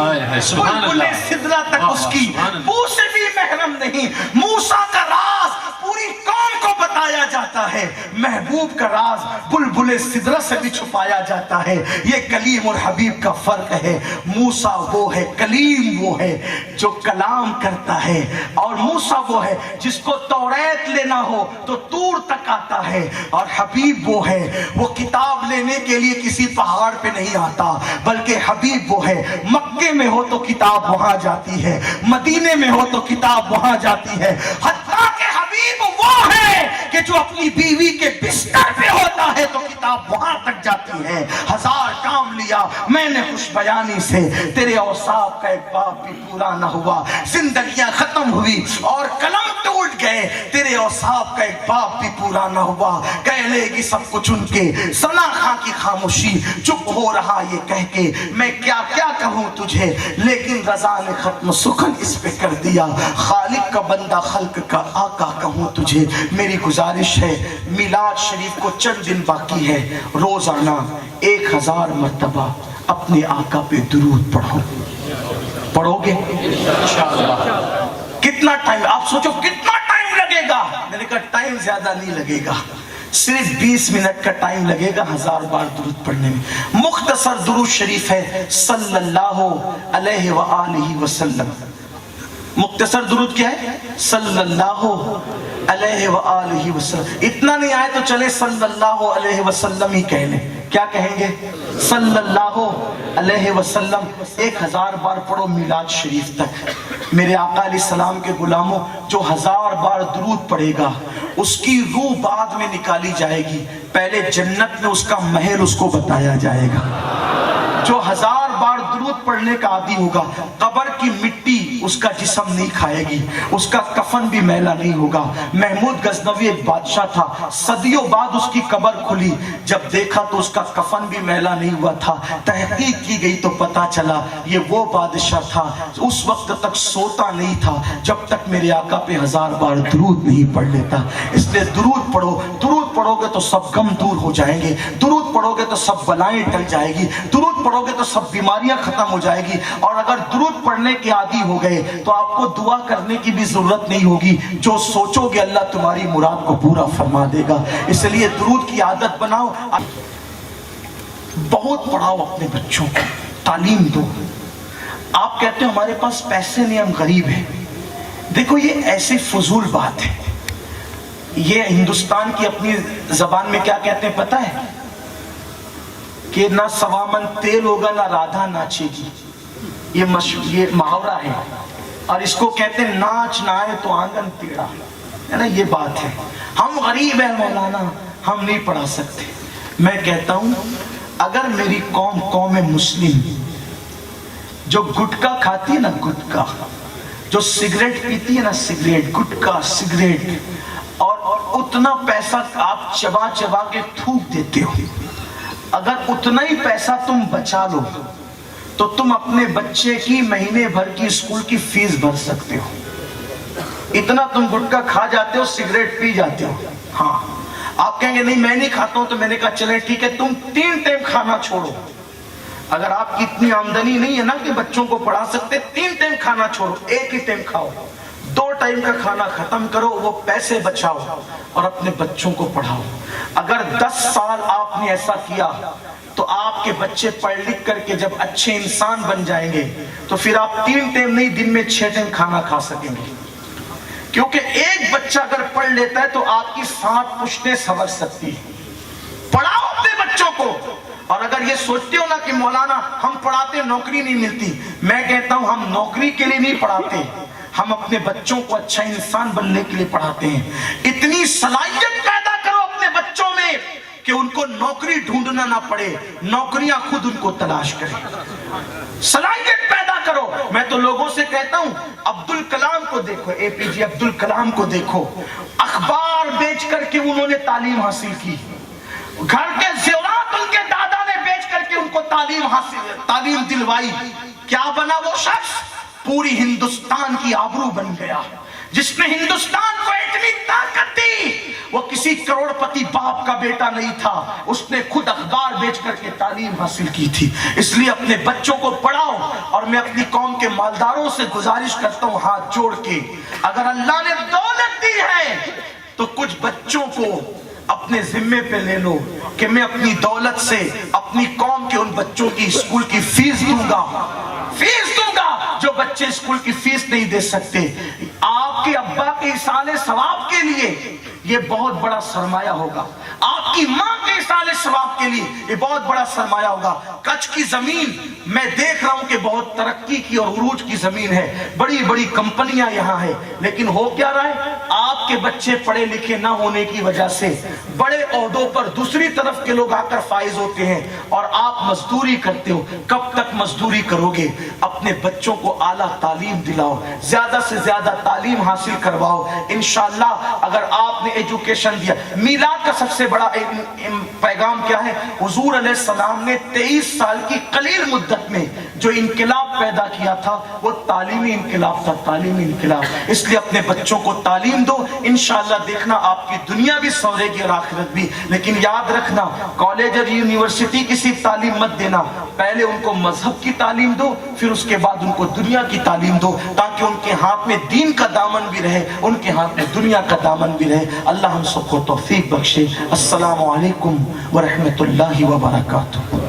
S2: بلبلے سدرا تک اس کی بو سے بھی محرم نہیں۔ موسیٰ کا راز پوری قوم کو بتایا جاتا ہے، محبوب کا راز بلبلے سدرا سے بھی چھپایا جاتا ہے۔ یہ کلیم اور حبیب کا فرق ہے۔ موسیٰ وہ ہے، کلیم وہ ہے جو کلام کرتا ہے، اور موسیٰ وہ ہے جس کو توریت لینا ہو تو طور تک آتا ہے، اور حبیب وہ ہے وہ کتاب لینے کے لیے کسی پہاڑ پہ نہیں آتا، بلکہ حبیب وہ ہے مکے میں ہو تو کتاب وہاں جاتی ہے، مدینے میں ہو تو کتاب وہاں جاتی ہے، حتیٰ کہ حبیب وہ ہے کہ جو اپنی بیوی کے بستر پہ ہوتا ہے تو کتاب وہاں تک جاتی ہے۔ ہزار کام لیا میں نے خوش بیانی سے، تیرے اوصاف کا ایک باب بھی پورا نہ ہوا، زندگیاں ختم ہوئی اور قلم ٹوٹ گئے، تیرے اوصاف کا ایک باب بھی پورا نہ ہوا۔ کہہ لے گی سب کچھ ان کے، ثنا خاں کی خاموشی، چپ ہو رہا یہ کہہ کے میں کیا کیا کہوں تجھے، لیکن رضا نے ختم سخن اس پہ کر دیا، خالق کا بندہ خلق کا آقا کہوں تجھے۔ میری گزارش ہے میلاد شریف کو چند دن باقی ہے، روزانہ 1000 مرتبہ اپنے آقا پہ درود پڑھو۔ پڑھو گے انشاءاللہ؟ کتنا ٹائم آپ سوچو کتنا ٹائم لگے گا؟ میں نے کہا ٹائم زیادہ نہیں لگے گا، صرف 20 منٹ کا ٹائم لگے گا 1000 بار درود پڑھنے میں۔ مختصر درود شریف ہے صلی اللہ علیہ وآلہ وسلم۔ مختصر درود کیا ہے؟ صلی اللہ علیہ وآلہ وسلم۔ اتنا نہیں آئے تو چلے صلی اللہ علیہ وسلم ہی کہہ لیں۔ کیا کہیں گے؟ صلی اللہ علیہ وسلم 1000 بار پڑھو میلاد شریف تک۔ میرے آقا علیہ السلام کے غلاموں، جو 1000 بار درود پڑھے گا اس کی روح بعد میں نکالی جائے گی، پہلے جنت میں اس کا محل اس کو بتایا جائے گا۔ جو 1000 بار درود پڑھنے کا عادی ہوگا، قبر کی مٹی اس کا جسم نہیں کھائے گی، اس کا کفن بھی میلا نہیں ہوگا۔ محمود غزنوی ایک بادشاہ تھا، صدیوں بعد اس کی قبر کھلی، جب دیکھا تو اس کا کفن بھی میلا نہیں ہوا تھا۔ تحقیق کی گئی تو پتا چلا یہ وہ بادشاہ تھا اس وقت تک سوتا نہیں تھا جب تک میرے آقا پہ 1000 بار درود نہیں پڑھ لیتا۔ اس لیے درود پڑھو، درود پڑھو گے تو سب غم دور ہو جائیں گے، درود پڑھو گے تو سب بلائیں ٹل جائے گی، درود پڑھو گے تو سب بیماریاں ختم ہو جائے گی، اور اگر درود پڑھنے کے عادی ہو گئے تو آپ کو دعا کرنے کی بھی ضرورت نہیں ہوگی، جو سوچو گے اللہ تمہاری مراد کو پورا فرما دے گا۔ اس لیے درود کی عادت بناؤ، بہت پڑھاؤ، اپنے بچوں کو تعلیم دو۔ آپ کہتے ہیں ہمارے پاس پیسے نہیں، ہم غریب ہیں، دیکھو یہ ایسی فضول بات ہے۔ یہ ہندوستان کی اپنی زبان میں کیا کہتے ہیں پتہ ہے؟ کہ نہ سوامن تیل ہوگا نہ رادھا ناچے گی، یہ محاورہ ہے، اور اس کو کہتے ہیں ناچ نہ آئے تو آنگن ٹیڑھا، ہے نا؟ یہ بات ہے۔ ہم غریب ہیں مولانا، ہم نہیں پڑھا سکتے۔ میں کہتا ہوں اگر میری قوم مسلم جو گٹکا کھاتی ہے نا، گٹکا، جو سگریٹ پیتی ہے نا، سگریٹ، گٹکا، سگریٹ، اور اتنا پیسہ آپ چبا چبا کے تھوک دیتے ہو، اگر اتنا ہی پیسہ تم بچا لو تو تم اپنے بچے کی مہینے بھر کی اسکول کی فیس بھر سکتے ہو۔ اتنا تم گٹکا کھا جاتے ہو، سگریٹ پی جاتے ہو۔ ہاں آپ کہیں گے نہیں میں نہیں کھاتا ہوں، تو میں نے کہا چلے ٹھیک ہے، تم 3 ٹائم کھانا چھوڑو۔ اگر آپ کی اتنی آمدنی نہیں ہے نا کہ بچوں کو پڑھا سکتے، 3 ٹائم کھانا چھوڑو، 1 ہی ٹائم کھاؤ، 2 ٹائم کا کھانا ختم کرو، وہ پیسے بچاؤ اور اپنے بچوں کو پڑھاؤ۔ اگر 10 سال آپ نے ایسا کیا تو آپ کے بچے پڑھ لکھ کر کے جب اچھے انسان بن جائیں گے تو پھر آپ 3 ٹائم نہیں، دن میں 6 ٹائم کھانا کھا سکیں گے، کیونکہ ایک بچہ اگر پڑھ لیتا ہے تو آپ کی 7 پشتیں سنور سکتی ہیں۔ پڑھاؤ اپنے بچوں کو۔ اور اگر یہ سوچتے ہو نا کہ مولانا ہم پڑھاتے نوکری نہیں ملتی، میں کہتا ہوں ہم نوکری کے لیے نہیں پڑھاتے، ہم اپنے بچوں کو اچھا انسان بننے کے لیے پڑھاتے ہیں۔ اتنی صلاحیت پیدا کرو اپنے بچوں میں کہ ان کو نوکری ڈھونڈنا نہ پڑے، نوکریاں خود ان کو تلاش کریں۔ صلاحیت پیدا کرو۔ میں تو لوگوں سے کہتا ہوں عبد الکلام کو دیکھو، اے پی جے عبد الکلام کو دیکھو، اخبار بیچ کر کے انہوں نے تعلیم حاصل کی، گھر کے زیورات ان کے دادا نے بیچ کر کے ان کو تعلیم دلوائی. کیا بنا وہ شخص؟ پوری ہندوستان کی آبرو بن گیا. جس نے ہندوستان کو اتنی طاقت دی، وہ کسی کروڑ پتی باپ کا بیٹا نہیں تھا، اس نے خود اخبار بیچ کر کے تعلیم حاصل کی تھی. اس لیے اپنے بچوں کو پڑھاؤ. اور میں اپنی قوم کے مالداروں سے گزارش کرتا ہوں ہاتھ جوڑ کے، اگر اللہ نے دولت دی ہے تو کچھ بچوں کو اپنے ذمے پہ لے لو کہ میں اپنی دولت سے اپنی قوم کے ان بچوں کی اسکول کی فیس دوں گا جو بچے اسکول کی فیس نہیں دے سکتے. آپ کے ابا کے ایصال ثواب کے لیے یہ بہت بڑا سرمایہ ہوگا. آپ کی ماں کے ایصال ثواب کے لیے یہ بہت بڑا سرمایہ ہوگا. کچھ کی زمین میں دیکھ رہا ہوں کہ بہت ترقی کی اور عروج کی زمین ہے، بڑی بڑی کمپنیاں یہاں ہیں، لیکن ہو کیا رہا ہے؟ آپ کے بچے پڑھے لکھے نہ ہونے کی وجہ سے بڑے عہدوں پر دوسری طرف کے لوگ آ کر فائز ہوتے ہیں اور آپ مزدوری کرتے ہو. کب تک مزدوری کرو گے؟ اپنے بچوں کو اعلیٰ تعلیم دلاؤ، زیادہ سے زیادہ تعلیم حاصل کرواؤ. انشاءاللہ اگر آپ نے ایجوکیشن دیا. میلاد کا سب سے بڑا پیغام کیا ہے؟ حضور علیہ السلام نے 23 سال کی قلیل مدت میں جو انقلاب پیدا کیا تھا وہ تعلیمی انقلاب تھا، تعلیمی انقلاب. اس لیے اپنے بچوں کو تعلیم دو، انشاءاللہ دیکھنا آپ کی دنیا بھی سورے گی اور آخرت بھی. لیکن یاد رکھنا، کالج اور یونیورسٹی کی صرف تعلیم مت دینا، پہلے ان کو مذہب کی تعلیم دو، پھر اس کے بعد ان کو دنیا کی تعلیم دو، تاکہ ان کے ہاتھ میں دین کا دامن بھی رہے، ان کے ہاتھ میں دنیا کا دامن بھی رہے. اللہ ہم سب کو توفیق بخشے. السلام علیکم ورحمۃ اللہ وبرکاتہ.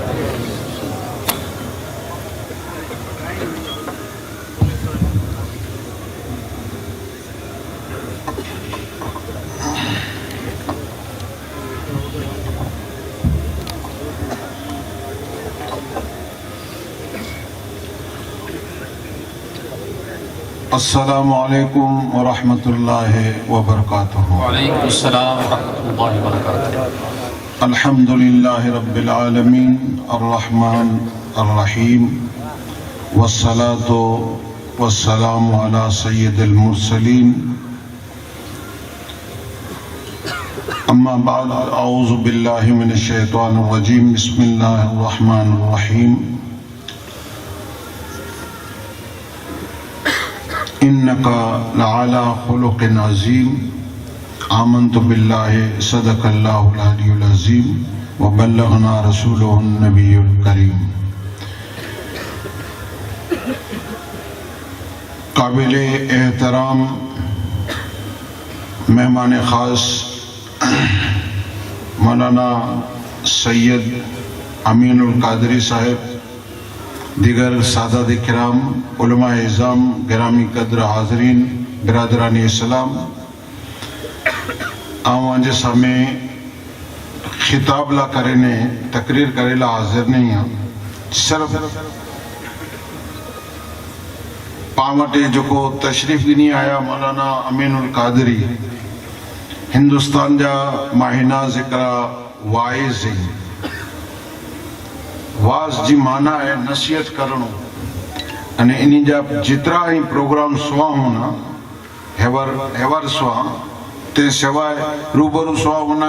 S3: السلام علیکم ورحمۃ اللہ وبرکاتہ.
S1: وعلیکم السلام ورحمۃ اللہ وبرکاتہ.
S3: الحمد للہ رب العالمین الرحمن الرحیم والصلاة والسلام علی سید المرسلین. اما بعد، اعوذ باللہ من الشیطان الرجیم. بسم اللہ الرحمن الرحیم. انک لعلی خلق عظیم. آمنت باللہ صدق اللہ العلی العظیم وبلغنا رسولہ النبی الکریم. قابل احترام مہمان خاص مولانا سید امین القادری صاحب، دیگر سادات کرام، علماء اعظام، گرامی قدر حاضرین، برادران اسلام، آوان جیسا میں خطاب لا کرنے تقریر کرے لا حاضر نہیں ہاں. صرف پامٹے جو کو تشریف بھی نہیں آیا مولانا امین القادری ہندوستان جا ماہینہ ذکر وائز ہیں. واز جی معنی ہے نصیحت کرنو، અને એની જે જેતરા અહીં પ્રોગ્રામ સ્વા હોના હેવાર સ્વા તે સિવાય રૂબરૂ સ્વા હોના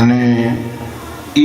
S3: અને ઈ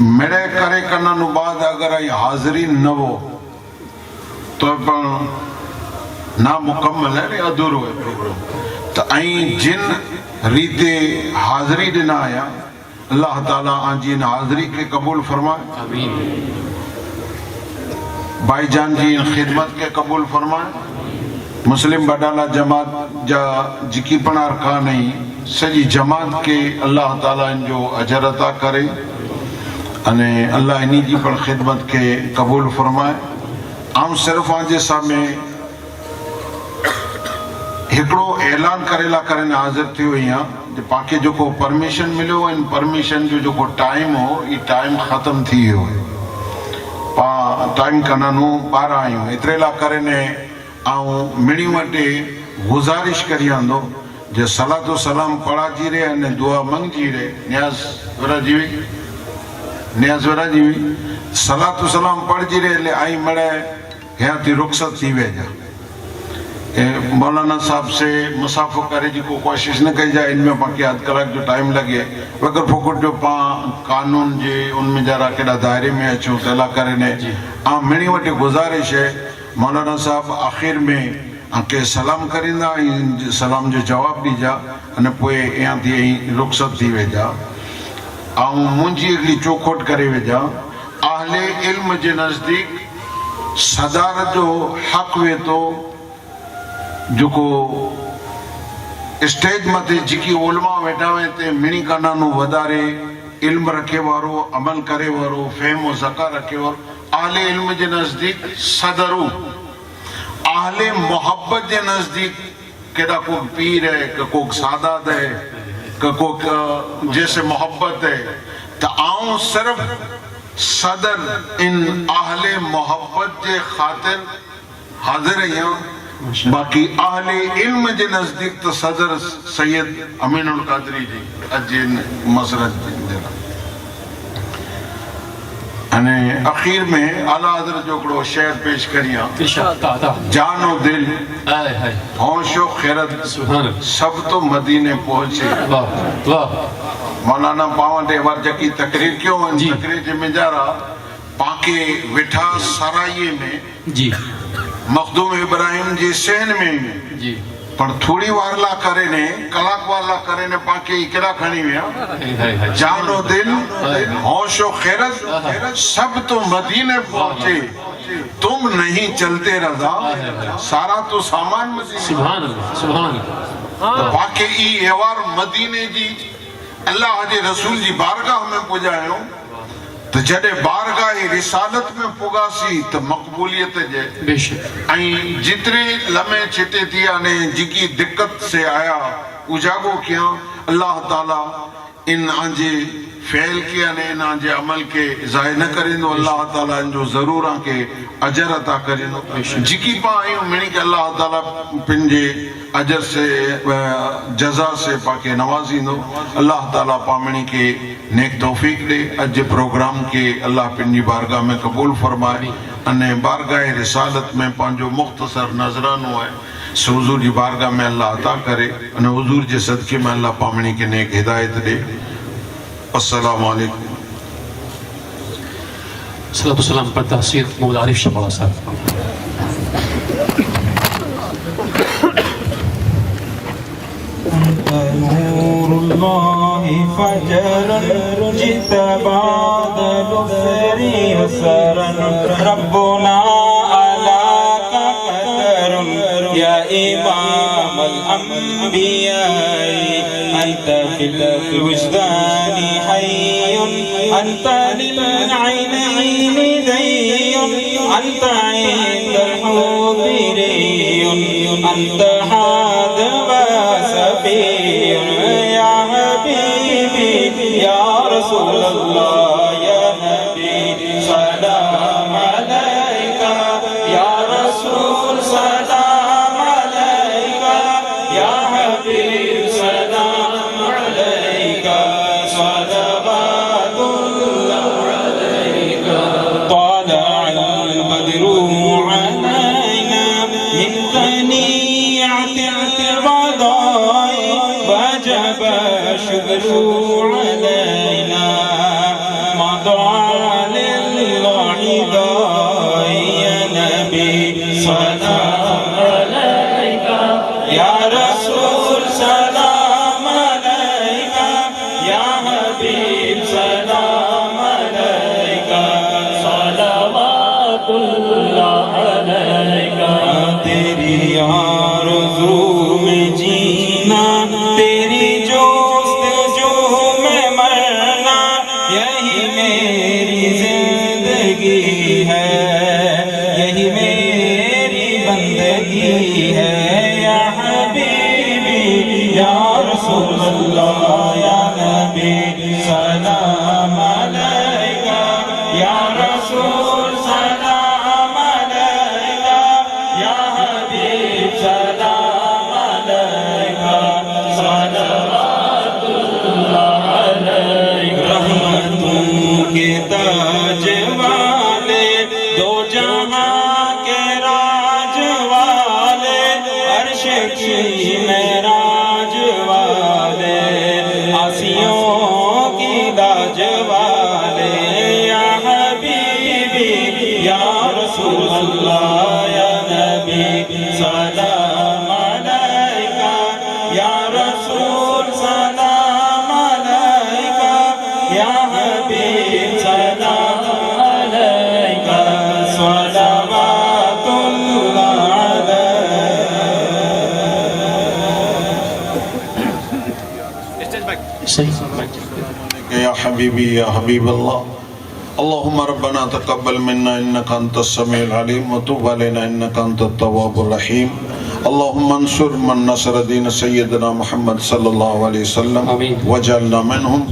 S3: میرے کرے کرنا بعد اگر ای حاضرین نہ ہو تو نامکمل ہے ادھورو ہے پروگرام تو جن ریتے حاضری دینا آیا اللہ تعالیٰ آنجی ان حاضری کے قبول فرمائے
S1: آمین
S3: بھائی جان جی ان خدمت کے قبول فرمائے مسلم بڈالہ جماعت جا جکی پن ارکان نہیں سجی جماعت کے اللہ تعالیٰ ان جو اجر عطا کرے انہیں اللہ انہی جی پر خدمت کے قبول فرمائے ہم صرف آنجے سامنے ہکڑو اعلان کریلا کرنے حاضر تھی ہوئی ہیں جو پاکے جو کو پرمیشن ملو ان پرمیشن جو کو ٹائم ہو یہ ٹائم ختم تھی ہو ٹائم کنانو بارہ آئی ہوں اتریلا کرنے آؤں میری وٹے گزارش کری آندو جو صلاة و سلام پڑھا جی رہے انہیں دعا منگ جی رہے نیاز ورہ جیوی صلاة و سلام پڑھ جی رہے لے آئی مڑے حیاتی رخصت تھی وے جا مولانا صاحب سے مسافر کرے جی کو کوشش نہ کری جائے ان میں باقی آدھ کلاک جو ٹائم لگے وگر پھوکٹ جو قانون جی ان میں جارا کڑا دائرے میں اچھو تلا کرنے میری وٹی گزارش ہے مولانا صاحب آخر میں کے سلام کریندہ سلام جو جواب دی جا انہیں پوئے یہاں دی رخصت تھی وے جا منجی اگلی چوکھوٹ کرے وے جا اہل علم جے نزدیک صدارت جو حق وے تو جو کو اسٹیج متے جکی علماء ویٹا ہوئے تے منی کانانو ودارے علم رکھے وارو عمل کرے وارو فہم و ذکا رکھے وارو اہل علم جے نزدیک صدرو اہل محبت جے نزدیک کدا کو پیر ہے کو سادات ہے کو جیسے محبت ہے تا آؤں صرف صدر ان اہل محبت جے خاطر حاضر ہیں باقی اہل علم جے نزدیک تو صدر سید امین القادری جی اجین مسرت دینا انہیں اخیر میں اعلیٰ حضرت جو کڑو شعر پیش کریاں جان و دل ہوش و خیرت سب تو مدینے پہنچے مولانا پاون ور جکی تقریر کیوں تقریر جی میں جا رہا پاکے وٹھا سرائیے میں مخدوم ابراہیم جی سہن میں پر تھوڑی وارلا کرے نے کلاک وارلا کرے نے پاکے اکرا کھنی میں جان و دل ہوش و خیرت سب تو مدینے پہنچے تم نہیں چلتے رضا سارا تو سامان مدینے
S1: سبحان اللہ سبحان اللہ
S3: پاکے ای ایوار مدینے جی اللہ جی رسول جی بارگاہ میں پجائے ہوں تو جڑے بارگاہ رسالت میں پگا سی تو مقبولیت جے جتنے لمحے چھٹے تھی آنے جکی دقت سے آیا اجاگو کیا اللہ تعالیٰ ان آنجے فعل کے ان آنجے عمل کے ضائع نہ کریں دو اللہ تعالیٰ ان جو ضرور آن کے اجر عطا کریں دو جکی پا آئی ہوں میں کہ اللہ تعالیٰ پنجے اجر سے جزا سے پاکے نوازی دو اللہ تعالیٰ پامنی کے نیک توفیق دے اج پروگرام کے اللہ پنجی بارگاہ میں قبول فرمائے انہیں بارگاہ رسالت میں پانچو مختصر نظرانو ہے سو حضور جی بارگاہ میں اللہ عطا کرے انہیں حضور جی صدقے میں اللہ پامنی کے نیک ہدایت دے السلام علیکم
S1: صلاة والسلام پر تحصیل محمد عارف شمالہ صاحب
S4: نور الله فجر جئت بعد العسر يسرا ربنا علاك قدر يا إمام الأنبياء أنت في الوجدان حي أنت للعينين ذي أنت عند الحاضرين أنت حاد وسفي يا حبيبي يا رسول الله يا نبي سلام عليك يا رسول سلام عليك يا حبيب سلام عليك صلوات الله عليك طلع البدر علينا من ثنيات تاج والے دو جہاں کے راج والے عرش کی معراج والے آسیوں کی لاج والے یا حبیبی یا رسول اللہ یا نبی سلام علیکہ یا رسول سلام علیکہ یا حبیب سلام علیکہ صلوات اللہ
S3: یا حبیبی یا حبیب اللہ اللہم ربنا تقبل منا انکا انت السمیع العلیم وتوب علینا انکا انت التواب الرحیم اللہم انصر من نصر دین سیدنا محمد صلی اللہ علیہ وسلم وجعلنا منہم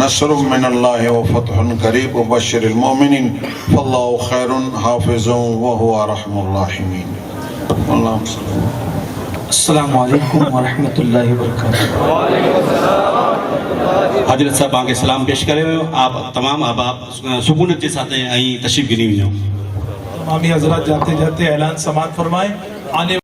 S3: نصر من اللہ وفتح قریب وبشر المؤمنین فاللہ خیر حافظ وہو ارحم الراحمین اللہم صلی اللہ علیہ
S2: السلام علیکم ورحمۃ اللہ وبرکاتہ.
S5: حضرت صاحب آگے سلام پیش کرے ہوئے آپ تمام احباب سکونت کے ساتھ تشریف گنی ہوئی ہوں.
S6: تمامی حضرات جاتے جاتے اعلان سماعت فرمائیں. آنے